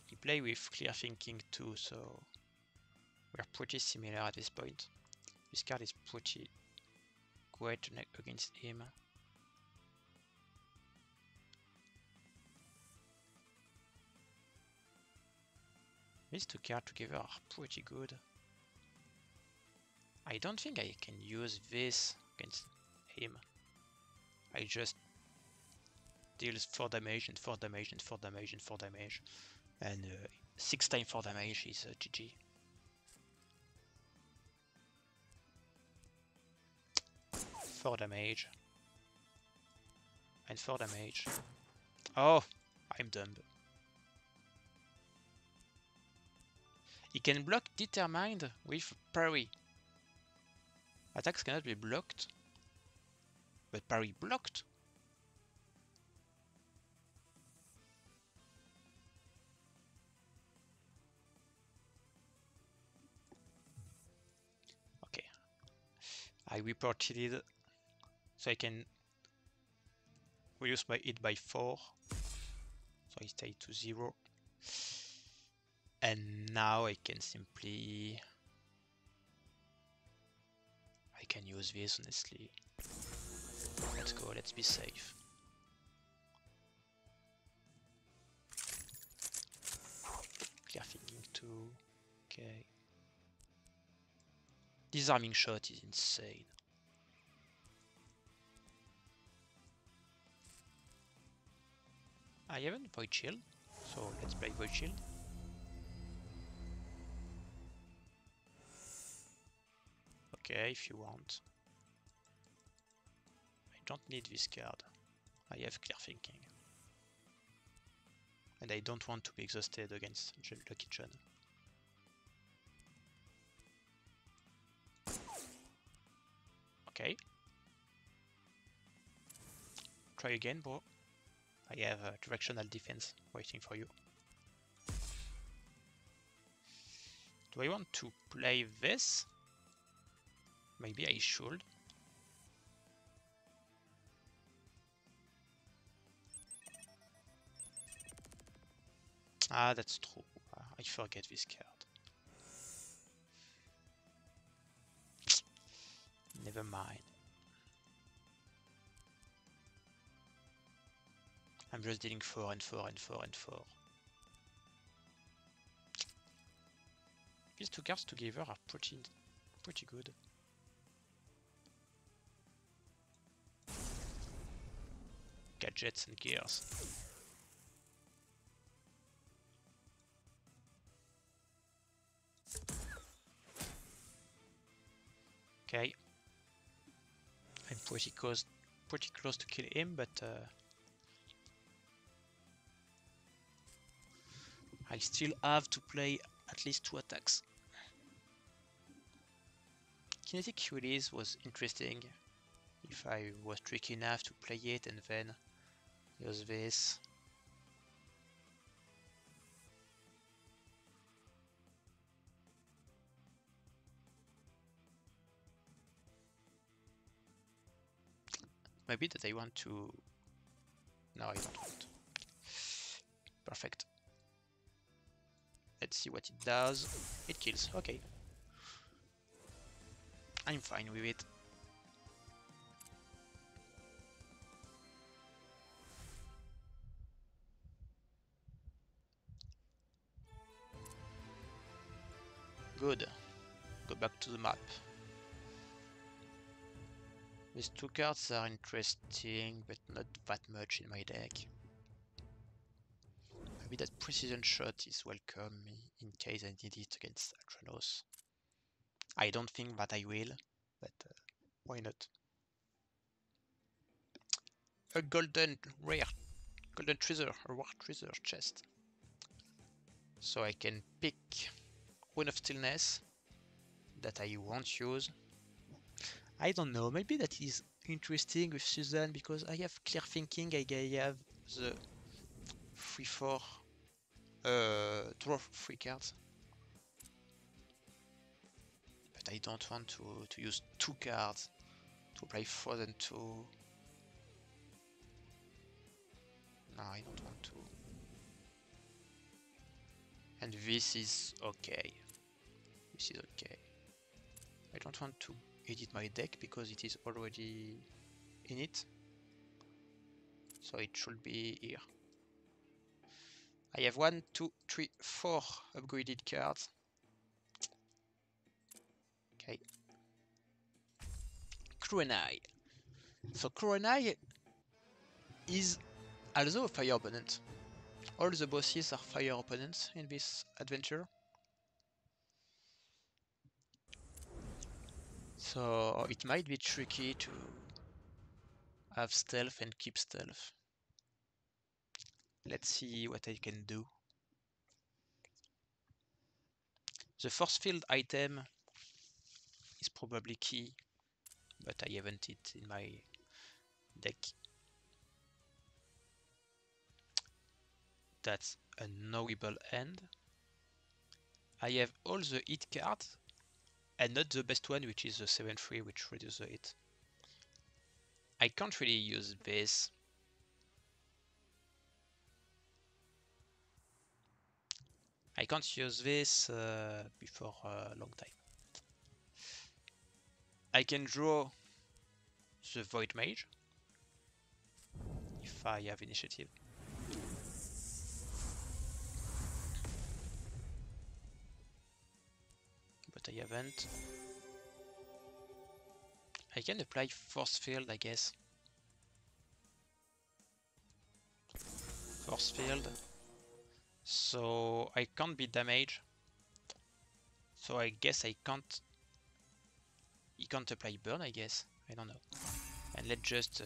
He play with clear thinking too, so we're pretty similar at this point. This card is pretty great against him. These two cards together are pretty good. I don't think I can use this against him. I just deals 4 damage and 4 damage and 4 damage and 4 damage. And 6 times 4 damage is GG. Four damage. And 4 damage. Oh, I'm dumb. He can block determined with parry. Attacks cannot be blocked. But parry blocked. Okay. I reported it. So I can reduce my hit by 4. So I stay to 0. And now I can simply... I can use this, honestly. Let's go, let's be safe. Clear thinking 2. Okay. Disarming shot is insane. I haven't void shield, so let's play void shield. Okay, if you want. I don't need this card. I have clear thinking. And I don't want to be exhausted against Lucky John. Okay. Try again, bro. I have a directional defense waiting for you. Do I want to play this? Maybe I should. Ah, that's true. I forget this card. Never mind. I'm just dealing 4 and 4 and 4 and 4. These two cards together are pretty good. gadgets and gears. Okay. I'm pretty close to kill him, but I still have to play at least 2 attacks. Kinetic release was interesting if I was tricky enough to play it and then use this. Maybe that I want to... No, I don't want. Perfect. Let's see what it does. It kills, okay. I'm fine with it. Good. Go back to the map. These 2 cards are interesting, but not that much in my deck. Maybe that precision shot is welcome in case I need it against Atronos. I don't think that I will, but why not? A golden treasure, a rare treasure chest. So I can pick Rune of Stillness that I won't use. I don't know, maybe that is interesting with Susan because I have clear thinking, I have the 3-4 draw 3 cards. But I don't want to use 2 cards to play Frozen 2. No, I don't want to. And this is okay. This is okay. I don't want to edit my deck because it is already in it. So it should be here. I have 1, 2, 3, 4 upgraded cards. Okay. Cruenai. So Cruenai is also a fire opponent. All the bosses are fire opponents in this adventure. So it might be tricky to have stealth and keep stealth. Let's see what I can do. The force field item is probably key, but I haven't it in my deck. That's a knowable end. I have all the hit cards, and not the best one, which is the 7-3, which reduces the hit. I can't really use this. I can't use this before a long time. I can draw the Void Mage if I have initiative. But I haven't. I can apply Force Field, I guess. Force Field. So I can't be damaged. So I guess I can't. He can't apply Burn, I guess. I don't know. And let's just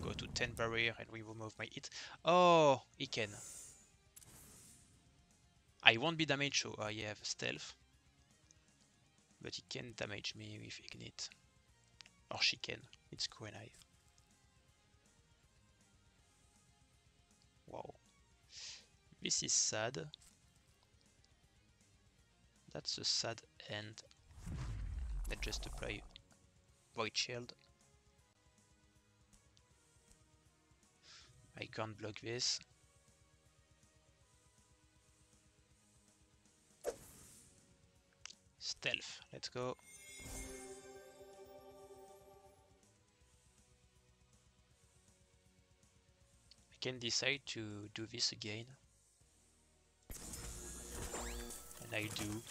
go to 10 barrier and we remove my hit. Oh, he can. I won't be damaged, so I have stealth. But he can damage me with Ignite. Or she can. It's Cruenai. Wow. This is sad. That's a sad end. Let's just apply Void Shield. I can't block this. Stealth. Let's go. I can decide to do this again. And I do.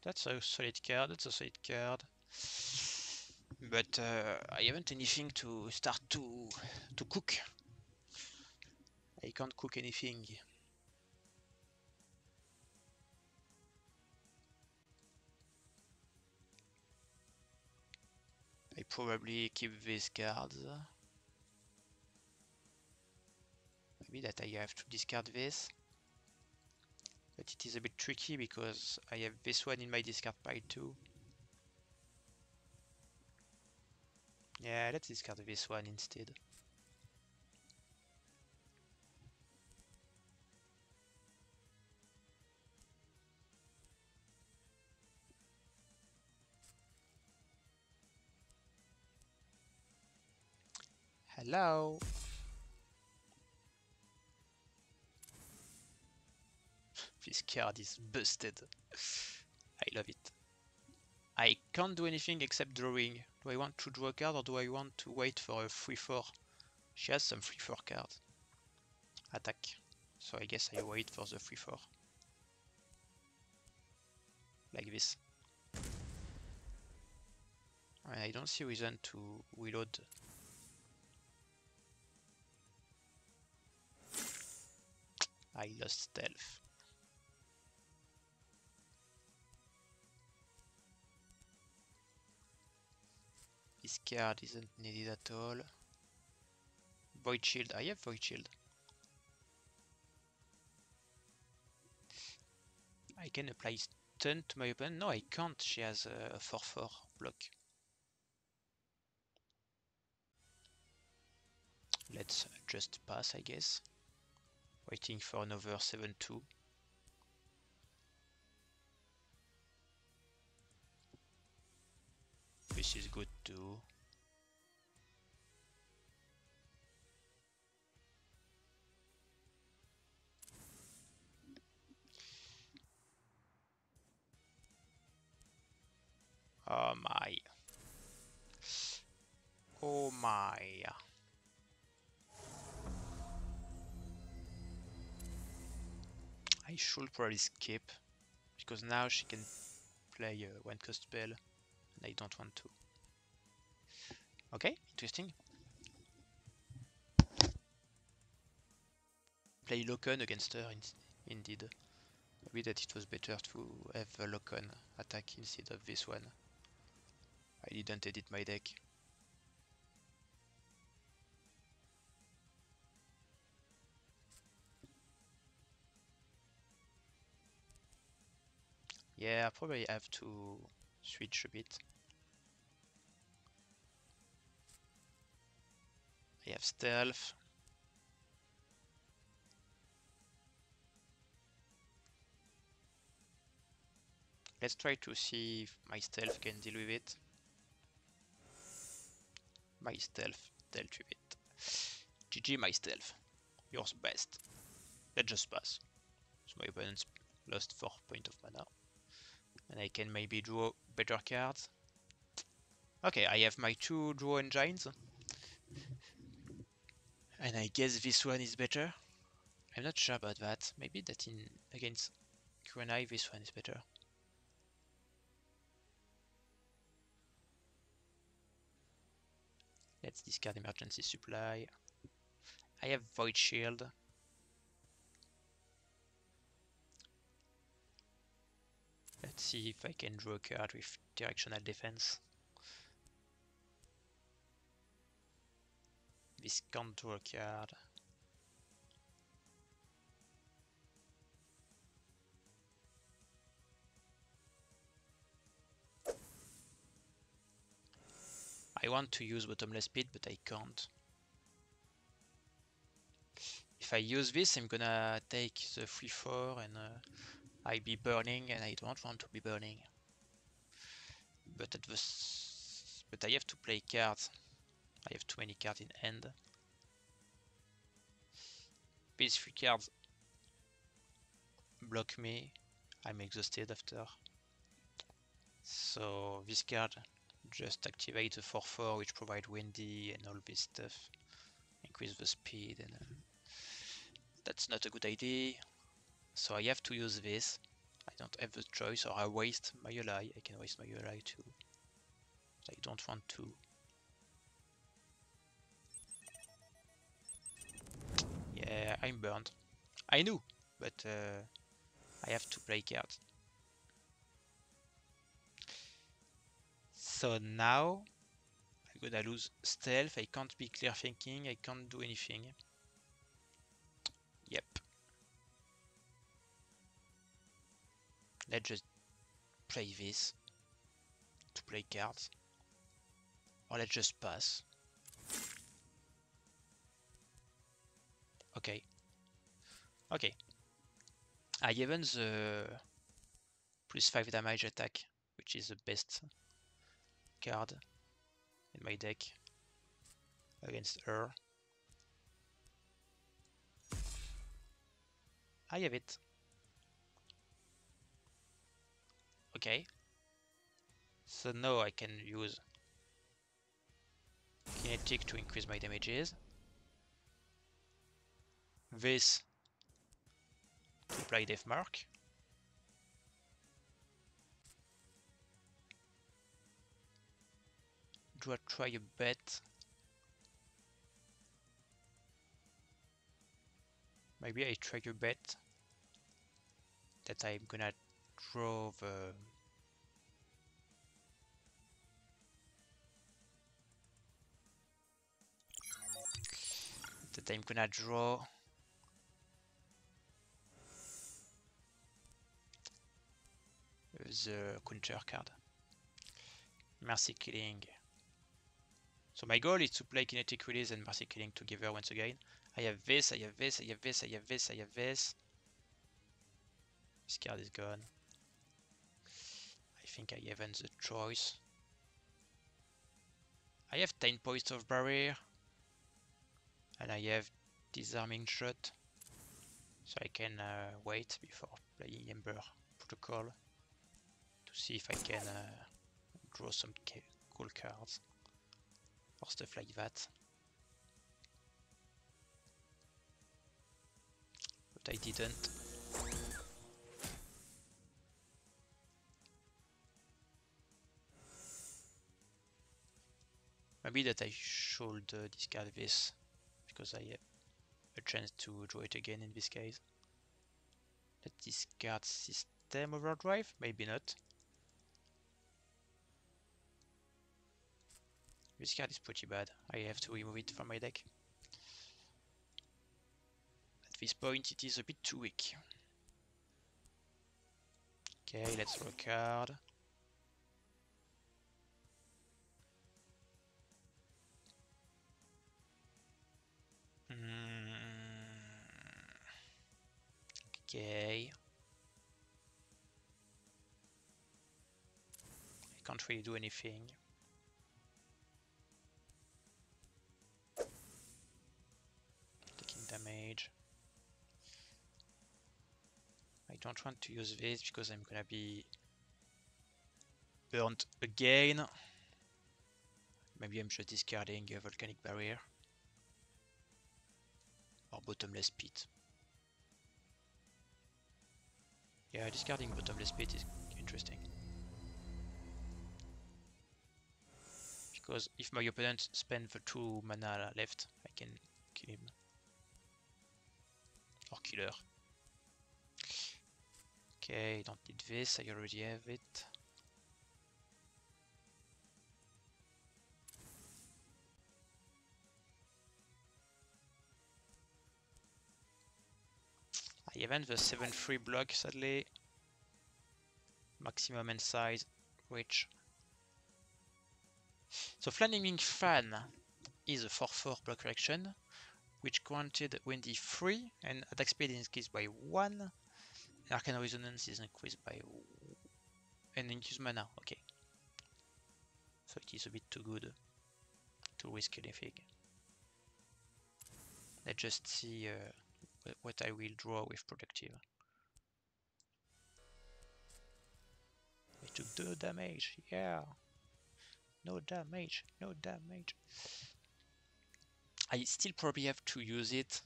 That's a solid card, that's a solid card. But I haven't anything to start to cook. I can't cook anything. I probably keep these cards. Maybe that I have to discard this. But it is a bit tricky because I have this one in my discard pile too. Yeah, let's discard this one instead. Hello! This card is busted. I love it. I can't do anything except drawing. Do I want to draw a card or do I want to wait for a 3-4? She has some 3-4 cards. Attack. So I guess I wait for the 3-4. Like this. I don't see reason to reload. I lost stealth. This card isn't needed at all. Void Shield. I have Void Shield. I can apply stun to my opponent. No, I can't. She has a 4-4 block. Let's just pass, I guess. Waiting for another 7-2. This is good too. Oh my. Oh my. I should probably skip because now she can play one cost spell and I don't want to. Okay, interesting. Play Lock-on against her indeed. Maybe that it was better to have a Lock-on attack instead of this one. I didn't edit my deck. Yeah, I probably have to switch a bit. I have stealth. Let's try to see if my stealth can deal with it. My stealth dealt with it. GG my stealth. Yours best. Let's just pass. So my opponent's lost 4 points of mana. And I can maybe draw better cards. Okay, I have my 2 draw engines. And I guess this one is better. I'm not sure about that. Maybe that in against Kurenai this one is better. Let's discard emergency supply. I have Void Shield. Let's see if I can draw a card with directional defense. This can't draw a card. I want to use Bottomless Pit, but I can't. If I use this, I'm gonna take the 3-4 and I be burning, and I don't want to be burning. But I have to play cards. I have too many cards in hand. These 3 cards block me. I'm exhausted after. So this card just activate the 4-4, which provide windy and all this stuff. Increase the speed, and that's not a good idea. So I have to use this. I don't have the choice, or I waste my ally. I can waste my ally too. I don't want to. Yeah, I'm burned. I knew, but I have to play cards. So now I'm gonna lose stealth. I can't be clear thinking. I can't do anything. Yep. Let's just play this to play cards. Or let's just pass. Okay. Okay. I even the +5 damage attack, which is the best card in my deck against her. I have it. Okay. So now I can use Kinetic to increase my damages. This to apply Death Mark. Do I try a bet? Maybe I try a bet that I'm gonna draw the the counter card. Mercy Killing. So my goal is to play Kinetic Release and Mercy Killing together once again. I have this, I have this, I have this, I have this, I have this. This card is gone. I think I haven't the choice. I have 10 points of barrier. And I have Disarming Shot. So I can wait before playing Ember Protocol to see if I can draw some cool cards or stuff like that. But I didn't. Maybe that I should discard this because I have a chance to draw it again in this case. Let's discard System Overdrive, maybe not. This card is pretty bad. I have to remove it from my deck. At this point it is a bit too weak. Okay, let's draw a card. Okay. I can't really do anything. Taking damage. I don't want to use this because I'm gonna be burnt again. Maybe I'm just discarding a Volcanic Barrier. Or Bottomless Pit. Yeah, discarding Bottomless Pit is interesting. Because if my opponent spends the 2 mana left, I can kill him. Or kill her. Okay, don't need this, I already have it. I haven't the 7-3 block, sadly. Maximum and size, which. So Flaming Fan is a 4/4 block reaction, which granted Windy 3 and attack speed is increased by 1. Arcane Resonance is increased by and increased mana, okay. So it is a bit too good to risk anything. Let's just see what I will draw with Productive. I took no damage, yeah. No damage, no damage. I still probably have to use it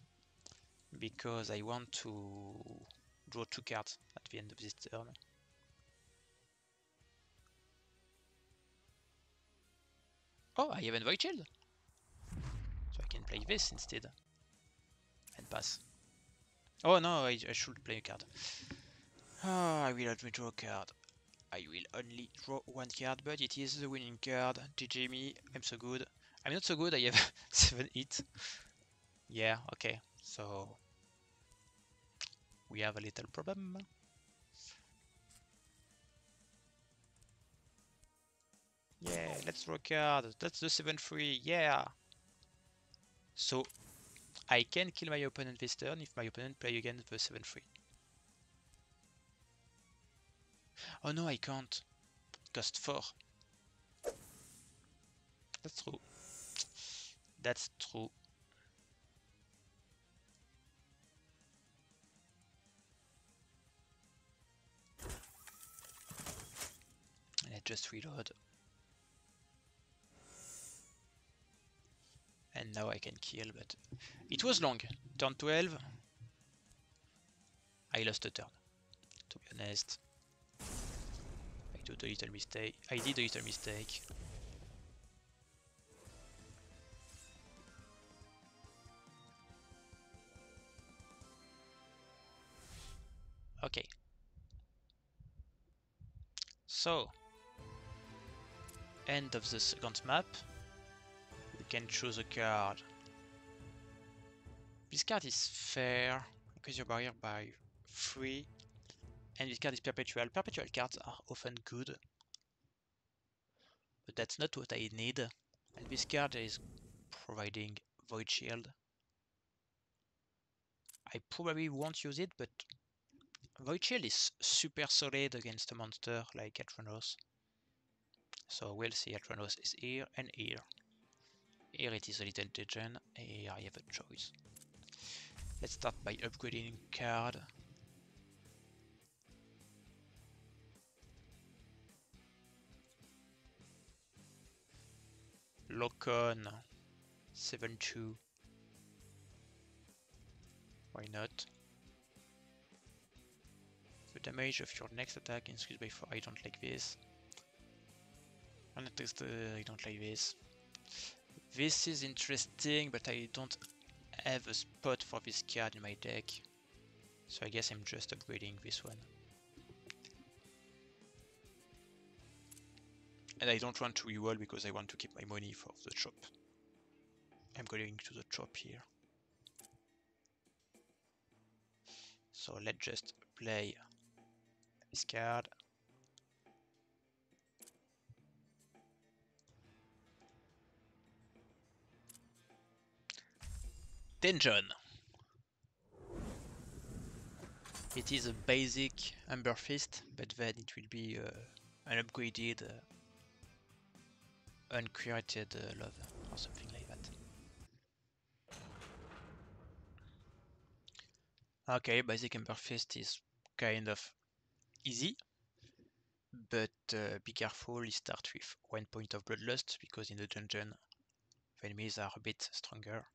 because I want to draw 2 cards at the end of this turn. Oh, I have a Void Shield! So I can play this instead. And pass. Oh no, I should play a card. Oh, I will only draw a card. I will only draw 1 card, but it is the winning card. GG me, I'm so good. I'm not so good, I have 7 hits. Yeah, okay, so we have a little problem. Yeah, let's draw a card. That's the 7-3, yeah! So I can kill my opponent this turn if my opponent play again the 7-3. Oh no, I can't. Cost 4. That's true. That's true. And I just reload. And now I can kill, but it was long. Turn 12. I lost a turn, to be honest. I did a little mistake. Okay. So, end of the second map. We can choose a card. This card is fair. Increase your barrier by 3. And this card is perpetual. Perpetual cards are often good. But that's not what I need. And this card is providing Void Shield. I probably won't use it, but Void Shield is super solid against a monster like Atronos. So we'll see. Atronos is here and here. Here it is a little degen. Here I have a choice. Let's start by upgrading card. Lock-on 7-2. Why not? The damage of your next attack increased by 4. I don't like this. I don't like this. This is interesting, but I don't have a spot for this card in my deck. So I guess I'm just upgrading this one. And I don't want to reroll because I want to keep my money for the chop. I'm going to the chop here. So let's just play this card. Tension. It is a basic Amber Fist, but then it will be an upgraded, uncreated love or something like that. Okay, basic Amber Fist is kind of easy, but be careful, you start with 1 point of Bloodlust because in the dungeon the enemies are a bit stronger.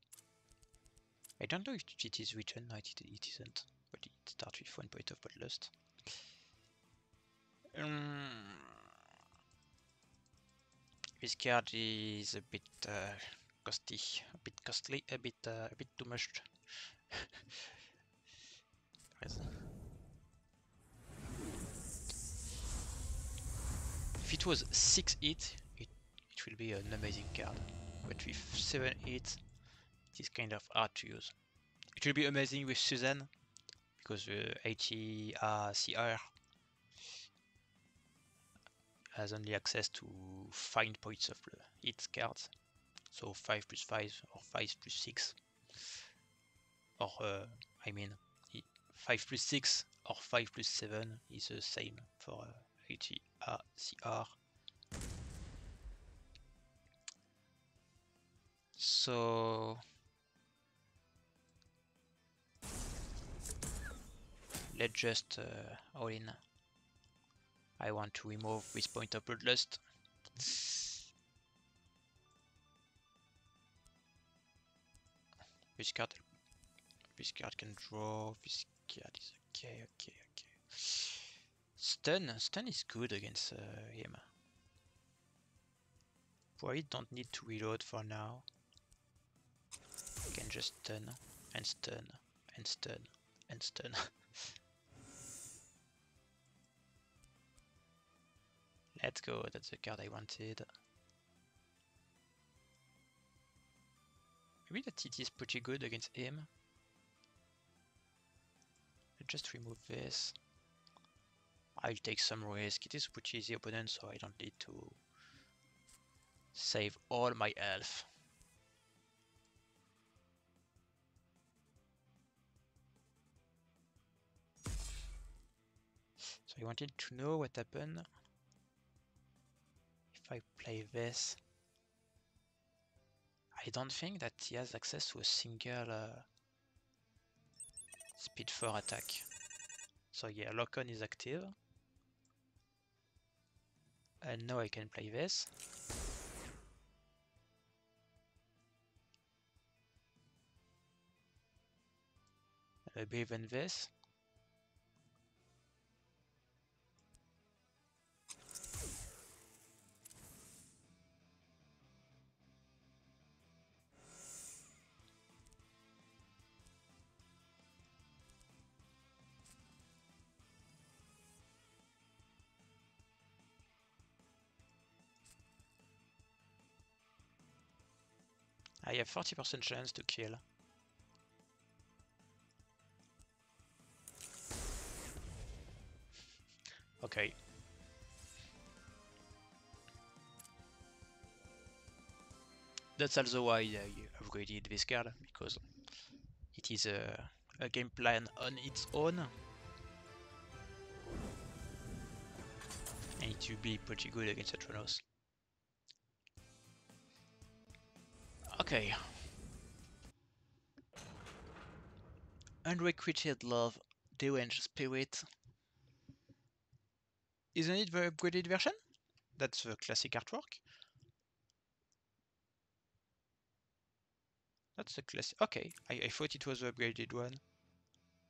I don't know if it is written, no, it isn't, but it starts with 1 point of Bloodlust. This card is a bit costly, a bit too much. If it was 6 hits, it will be an amazing card. But with 7 hits, it is kind of hard to use. It will be amazing with Suzanne, because the ATR has only access to 5 points of hit cards. So 5 plus 5 or 5 plus 6. Or, I mean, 5 plus 6 or 5 plus 7 is the same for ATR. So let's just all in. I want to remove this point of Bloodlust. This card can draw. This card is Okay. Stun is good against him. Probably don't need to reload for now. I can just stun and stun and stun and stun. Let's go, that's the card I wanted. Maybe the TT is pretty good against him. I'll just remove this. I'll take some risk. It is a pretty easy opponent, so I don't need to save all my health. So I wanted to know what happened if I play this. I don't think that he has access to a single speed 4 attack. So yeah, lock-on is active. And now I can play this. Maybe even this. I have 40% chance to kill. Okay. That's also why I upgraded this card, because it is a game plan on its own. And it will be pretty good against Atronos. Okay. Unrequited Love, Deranged Spirit. Isn't it the upgraded version? That's the classic artwork. That's the classic. Okay, I thought it was the upgraded one.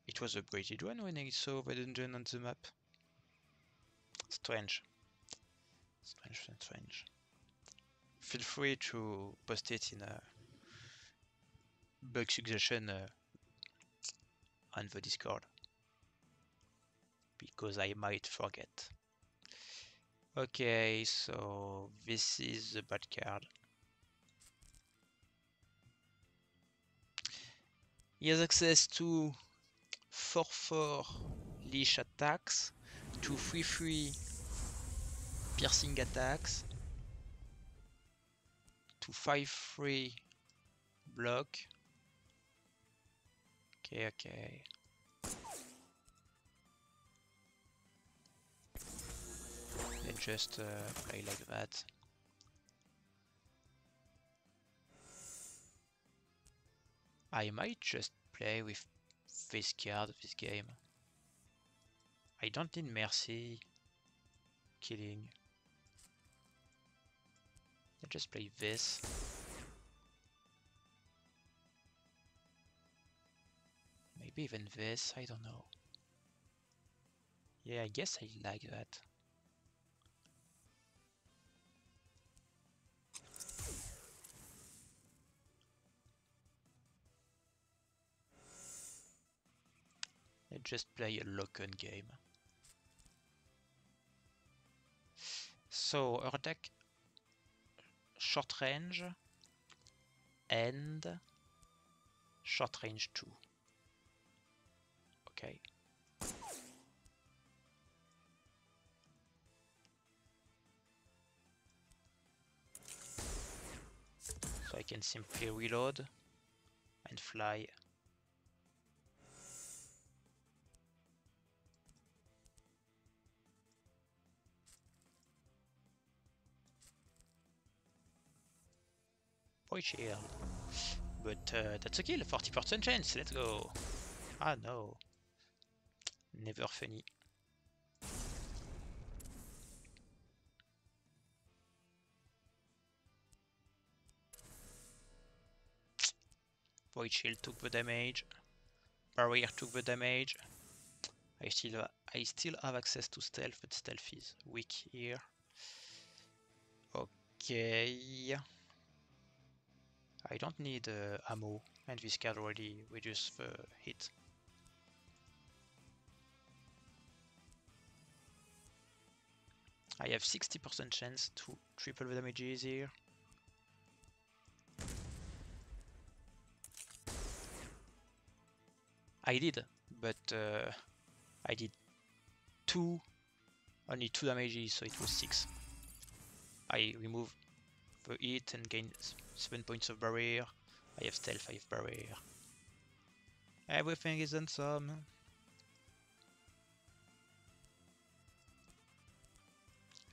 It was the upgraded one when I saw the dungeon on the map. Strange. Strange. Feel free to post it in a bug suggestion on the Discord, because I might forget. Okay, so this is the bad card. He has access to 4/4 leash attacks, to 3/3 piercing attacks, to 5/3 block. Okay. Let's just play like that. I might just play with this card this game. I don't need mercy killing. Let's just play this. Maybe even this, I don't know. Yeah, I guess I like that. Let's just play a lock-on game. So, our deck, short range and short range 2. Okay. So I can simply reload and fly. Void shield. But that's a kill, 40% chance, let's go. Ah no. Never funny. Void shield took the damage. Barrier took the damage. I still have access to stealth, but stealth is weak here. Okay. I don't need ammo, and this card already reduces the hit. I have 60% chance to triple the damages here. I did, but I did only 2 damages, so it was 6. I remove the hit and gain 7 points of barrier. I have stealth, I have barrier. Everything is handsome.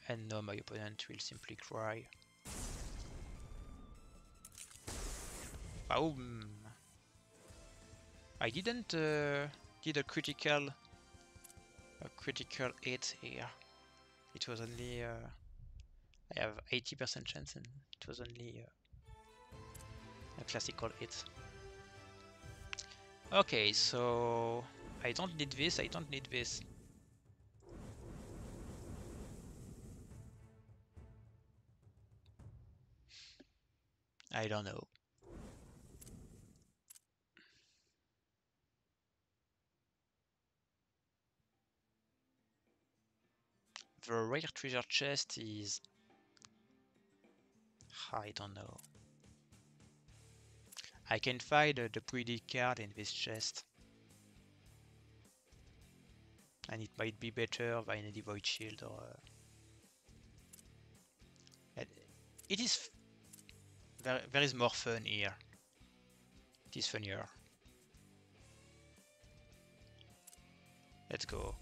And now my opponent will simply cry. Boom! I didn't did a critical hit here. It was only I have 80% chance, and it was only a classical hit. Okay, so I don't need this. I don't need this. I don't know. The rare treasure chest is... I don't know. I can find the pretty card in this chest. And it might be better than any void shield or... It is... There is more fun here. It is funnier. Let's go.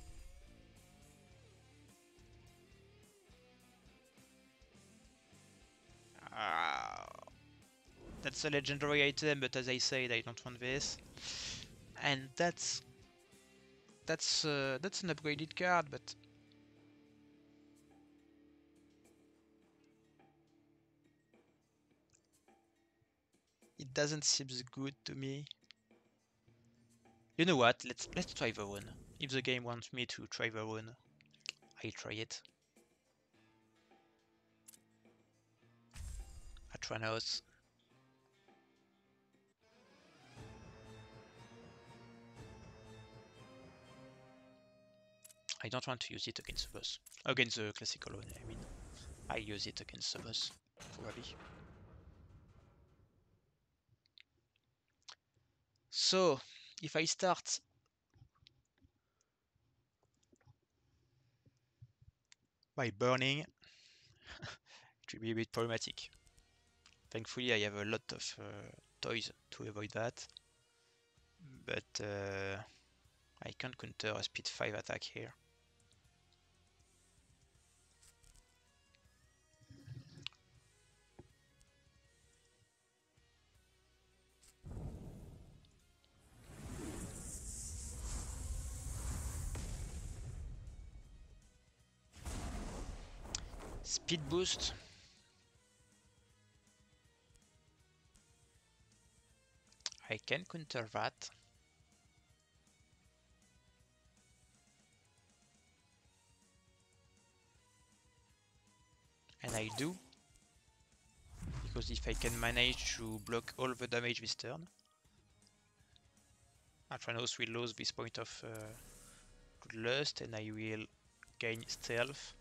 That's a legendary item, but as I said, I don't want this. And that's an upgraded card, but it doesn't seem good to me. You know what? Let's try the one. If the game wants me to try the one, I'll try it. Atranos. I don't want to use it against the boss. Against the classical one, I mean. I use it against the boss, probably. So, if I start by burning, it will be a bit problematic. Thankfully, I have a lot of toys to avoid that. But I can't counter a speed 5 attack here. Speed boost. I can counter that. And I do. Because if I can manage to block all the damage this turn, Atranos will lose this point of Lust, and I will gain stealth.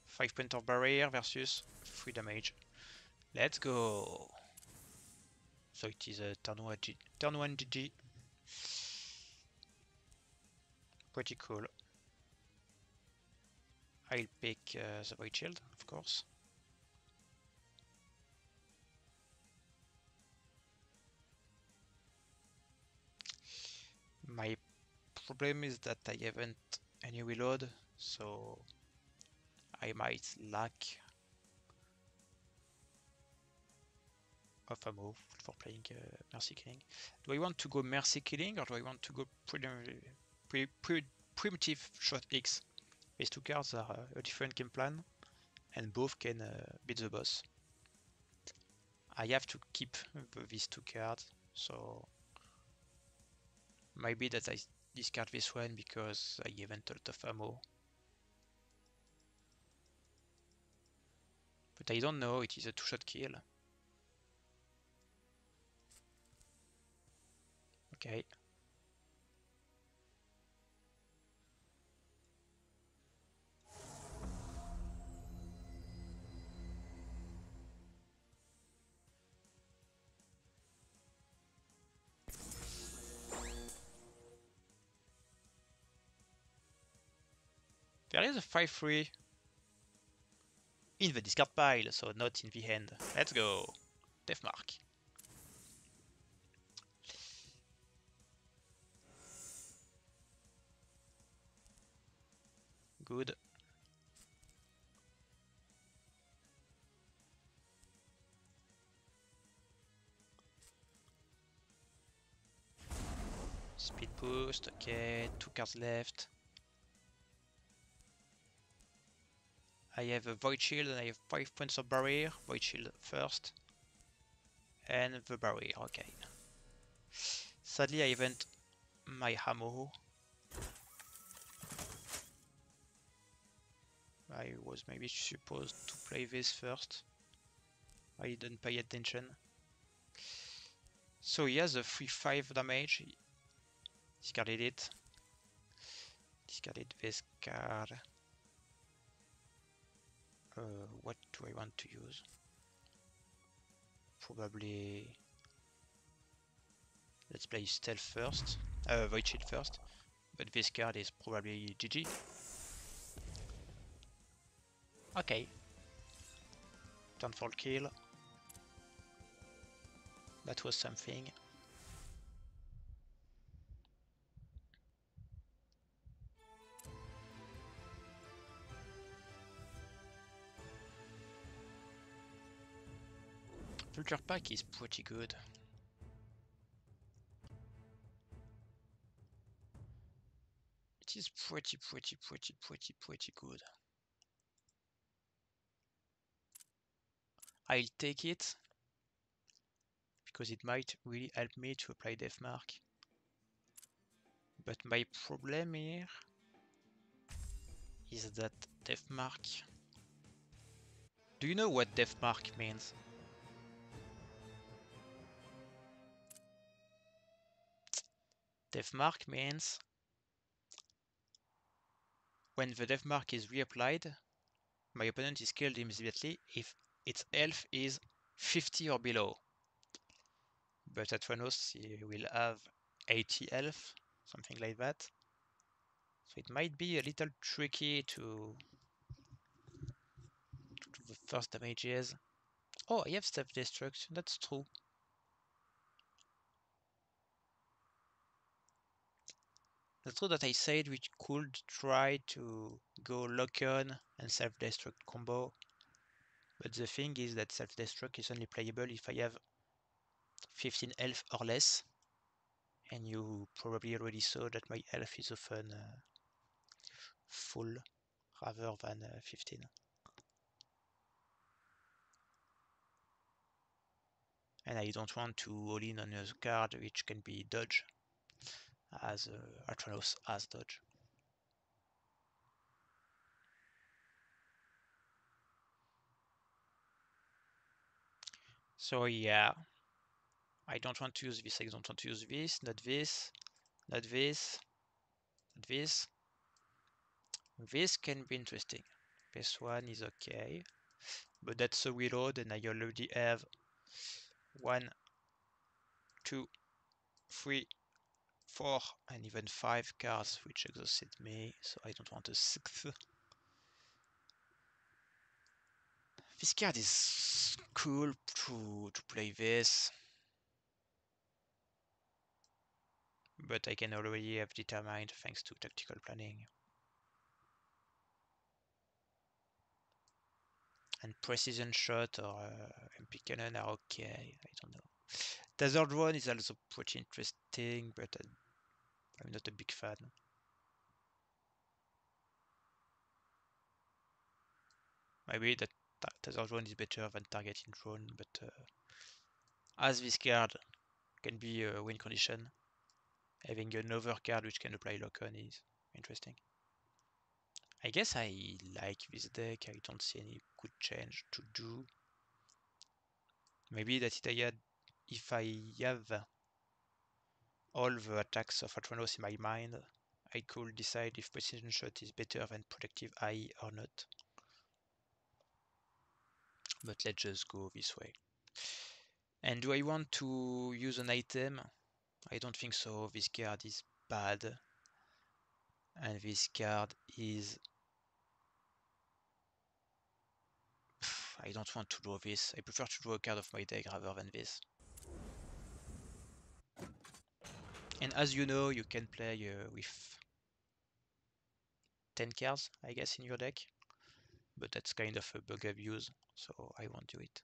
5 point of barrier versus 3 damage. Let's go! So it is a turn 1 GG. Pretty cool. I'll pick the Void Shield, of course. My problem is that I haven't any reload, so I might lack of ammo for playing Mercy Killing. Do I want to go Mercy Killing or do I want to go Primitive Shot X? These two cards are a different game plan and both can beat the boss. I have to keep these two cards, so Maybe that I discard this one because I haven't a lot of ammo. But I don't know, it is a two-shot kill. Okay. There is a 5-3 in the discard pile, so not in the hand. Let's go. Death mark. Good. Speed boost, okay, 2 cards left. I have a Void Shield and I have 5 points of barrier. Void Shield first. And the barrier, okay. Sadly I haven't my ammo. I was maybe supposed to play this first. I didn't pay attention. So he has a 3-5 damage. Discarded it. Discarded this card. What do I want to use? Probably... Let's play Stealth first. Void Shield first. But this card is probably GG. Okay. Turnfall kill. That was something. Vulture Pack is pretty good. It is pretty good. I'll take it because it might really help me to apply Death Mark. But my problem here is that Death Mark... Do you know what Death Mark means? Death Mark means when the Death Mark is reapplied, my opponent is killed immediately if its health is 50 or below. But at Thanos he will have 80 health, something like that. So it might be a little tricky to do the first damages. Oh, I have self-destruct, that's true. That's true that I said we could try to go lock-on and self-destruct combo. But the thing is that self-destruct is only playable if I have 15 health or less. And you probably already saw that my health is often full rather than 15. And I don't want to all in on a card which can be dodge, as Atranos has dodge. So yeah, I don't want to use this, I don't want to use this, not this, not this, not this. This can be interesting. This one is okay, but that's a reload and I already have 1, 2, 3, 4 and even 5 cards which exhausted me, so I don't want a 6th. This card is cool to play this, but I can already have determined thanks to tactical planning. And precision shot or MP cannon are okay, I don't know. Taser drone is also pretty interesting, but I'm not a big fan. Maybe that Taser drone is better than targeting drone, but as this card can be a win condition, Having another card which can apply lock-on is interesting. I guess I like this deck. I don't see any good change to do. Maybe that if I have all the attacks of Atronos in my mind, I could decide if Precision Shot is better than Protective Eye or not. But let's just go this way. And do I want to use an item? I don't think so. This card is bad. And this card is... I don't want to draw this. I prefer to draw a card of my deck rather than this. And as you know, you can play with 10 cards, I guess, in your deck. But that's kind of a bug abuse, so I won't do it.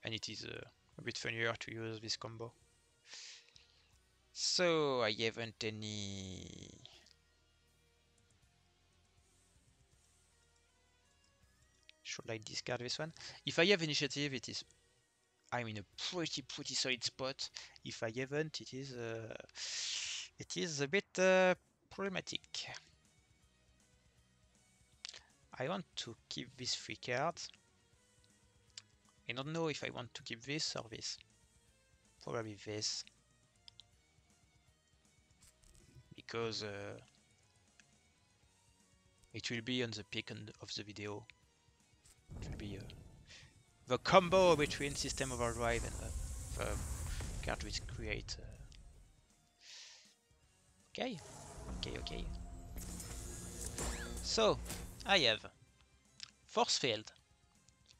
And it is a bit funnier to use this combo. So I haven't any... Should I discard this one? If I have initiative, I'm in a pretty solid spot. If I haven't, it is a bit problematic. I want to keep these 3 cards. I don't know if I want to keep this or this. Probably this. Because it will be on the peak of the video. It will be the combo between System Overdrive and the card which create. Okay. So, I have Force Field,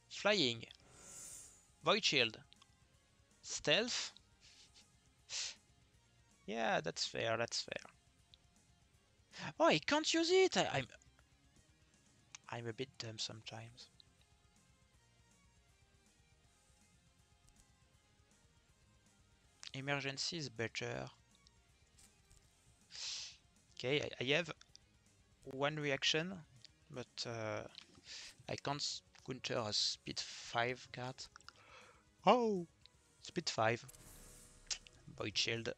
Flying, Void Shield, Stealth. Yeah, that's fair. Oh, I can't use it. I'm a bit dumb sometimes. Emergency is better. Okay, I have one reaction, but I can't counter a speed 5 card. Oh, speed 5. Void Shield.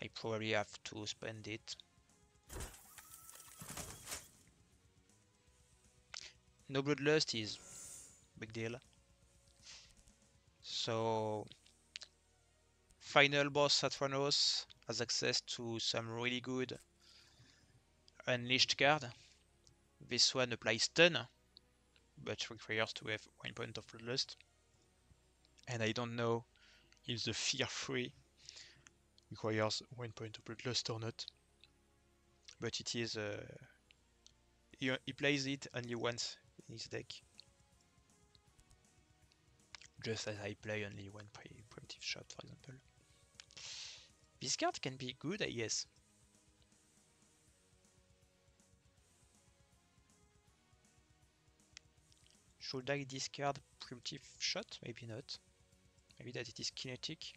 I probably have to spend it. No Bloodlust is big deal. So final boss Atranos has access to some really good unleashed card. This one applies stun, but requires to have 1 point of Bloodlust. And I don't know if the Fear Free requires 1 point of Bloodlust or not. But it is... he plays it only once in his deck. Just as I play only one Preemptive Shot, for example. This card can be good, I guess. Should I discard Preemptive Shot? Maybe not. Maybe that it is kinetic.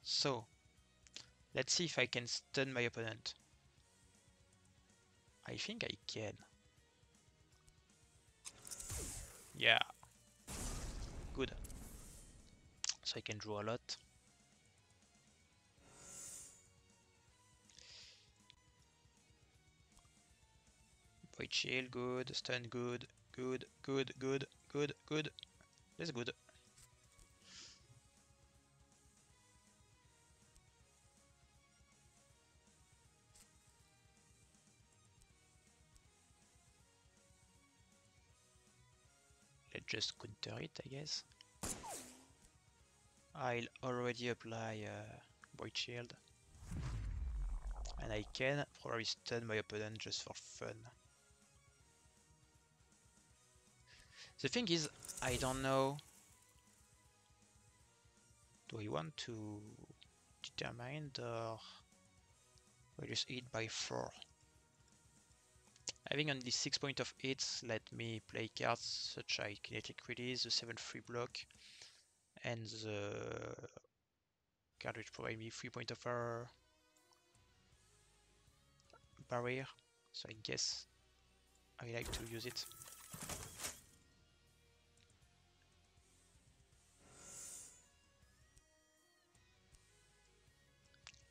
So, let's see if I can stun my opponent. I think I can. Yeah. Good. So I can draw a lot. Void Shield, good. Stun, good. Good. That's good. Let's just counter it, I guess. I'll already apply Void Shield. And I can probably stun my opponent just for fun. The thing is, I don't know. Do I want to determine or reduce it by 4? Having only 6 points of hits, let me play cards such as Kinetic Release, the 7-3 block, and the card which provide me 3 points of barrier. So I guess I like to use it.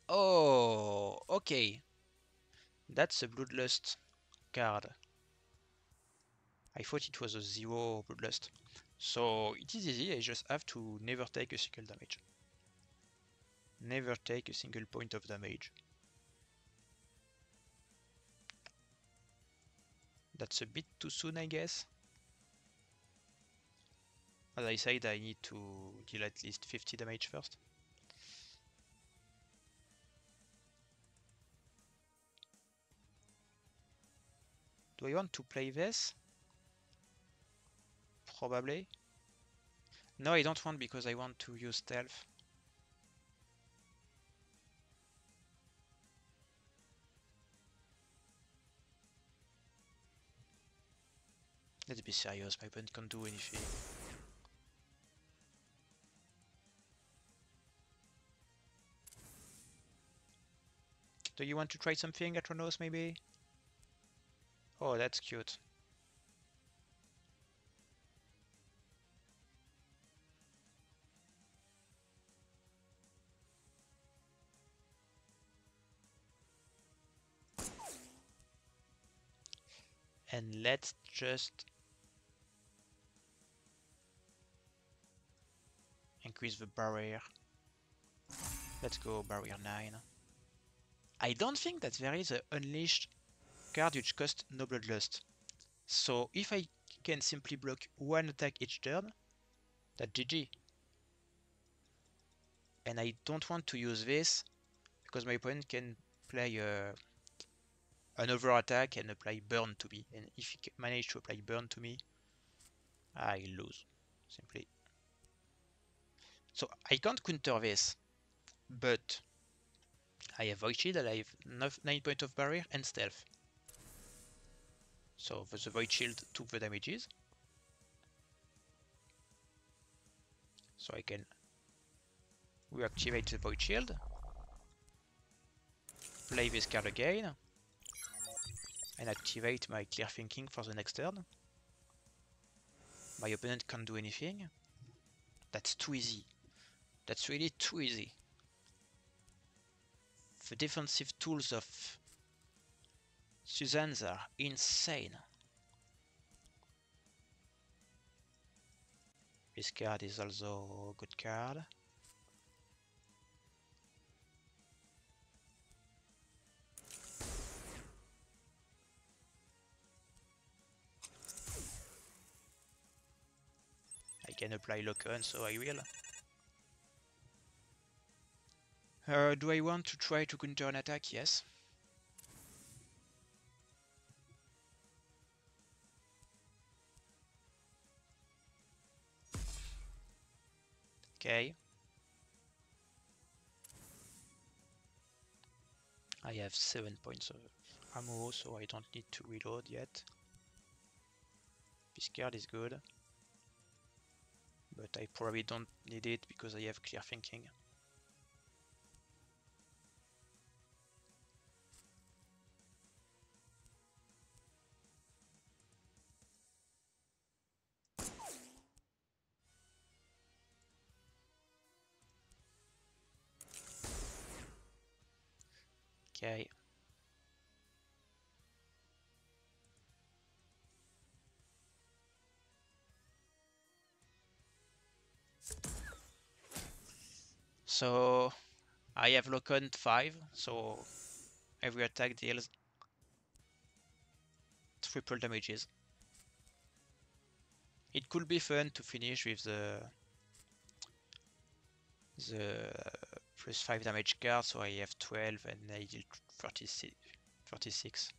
Oh, okay. That's a Bloodlust card. I thought it was a 0 Bloodlust. So it is easy, I just have to never take a single damage. Never take a single point of damage. That's a bit too soon, I guess. As I said, I need to deal at least 50 damage first. Do I want to play this? Probably. No, I don't want because I want to use stealth. Let's be serious, my opponent can't do anything. Do you want to try something, Atronos, maybe? Oh, that's cute. And let's just increase the barrier. Let's go barrier 9. I don't think that there is an unleashed card which costs no bloodlust. So if I can simply block one attack each turn, that's GG. And I don't want to use this because my opponent can play another attack and apply burn to me. And if he manage to apply burn to me, I lose, simply. So I can't counter this, but I have Void Shield and I have 9 points of barrier and stealth. So the Void Shield took the damages. So I can reactivate the Void Shield, play this card again, and activate my Clear Thinking for the next turn. My opponent can't do anything. That's too easy. That's really too easy. The defensive tools of Suzanne's are insane. This card is also a good card. I can apply lock-on, so I will. Do I want to try to counter an attack? Yes. Okay. I have 7 points of ammo, so I don't need to reload yet. This card is good, but I probably don't need it because I have Clear Thinking. Okay. So I have lock-on 5, so every attack deals triple damages. It could be fun to finish with the plus 5 damage card, so I have 12 and I deal 36.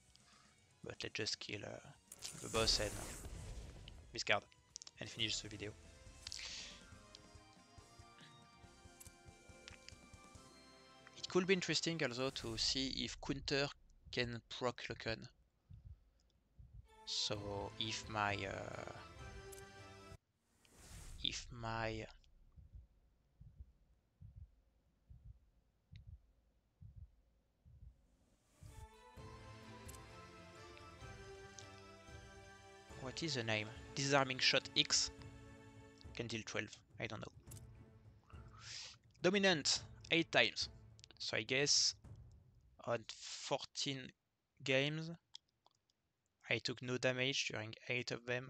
But let's just kill the boss and this card and finish the video. It could be interesting also to see if counter can proc lock-on. So if my What is the name? Disarming shot X can deal 12. I don't know. Dominant 8 times. So I guess on 14 games I took no damage during 8 of them.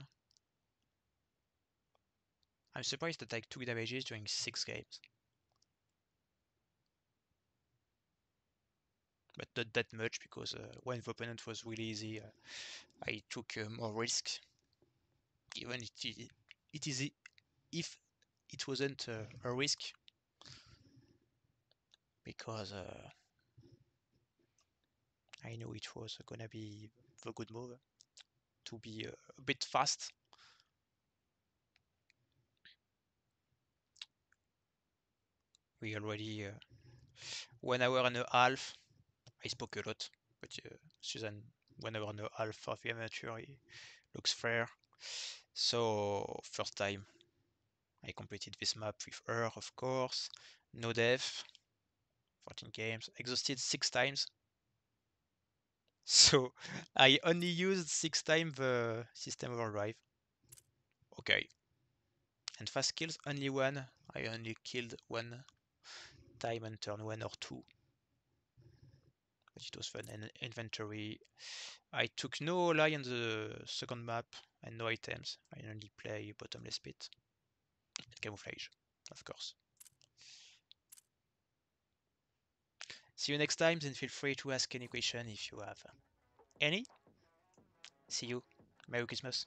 I'm surprised that I took damages during 6 games. But not that much because when the opponent was really easy, I took more risk. Even it is if it wasn't a risk, because I knew it was gonna be the good move to be a bit fast. We already 1 hour and a half. I spoke a lot, but Susan, 1 hour and a half of the amateur looks fair. So first time I completed this map with her, of course. No death, 14 games, exhausted 6 times. So I only used 6 times the system overdrive. Okay. And fast kills, only 1. I only killed 1 time on turn 1 or 2. But it was fun. And inventory. I took no ally on the second map and no items. I only play bottomless pit. And camouflage, of course. See you next time, then feel free to ask any question if you have any. See you. Merry Christmas.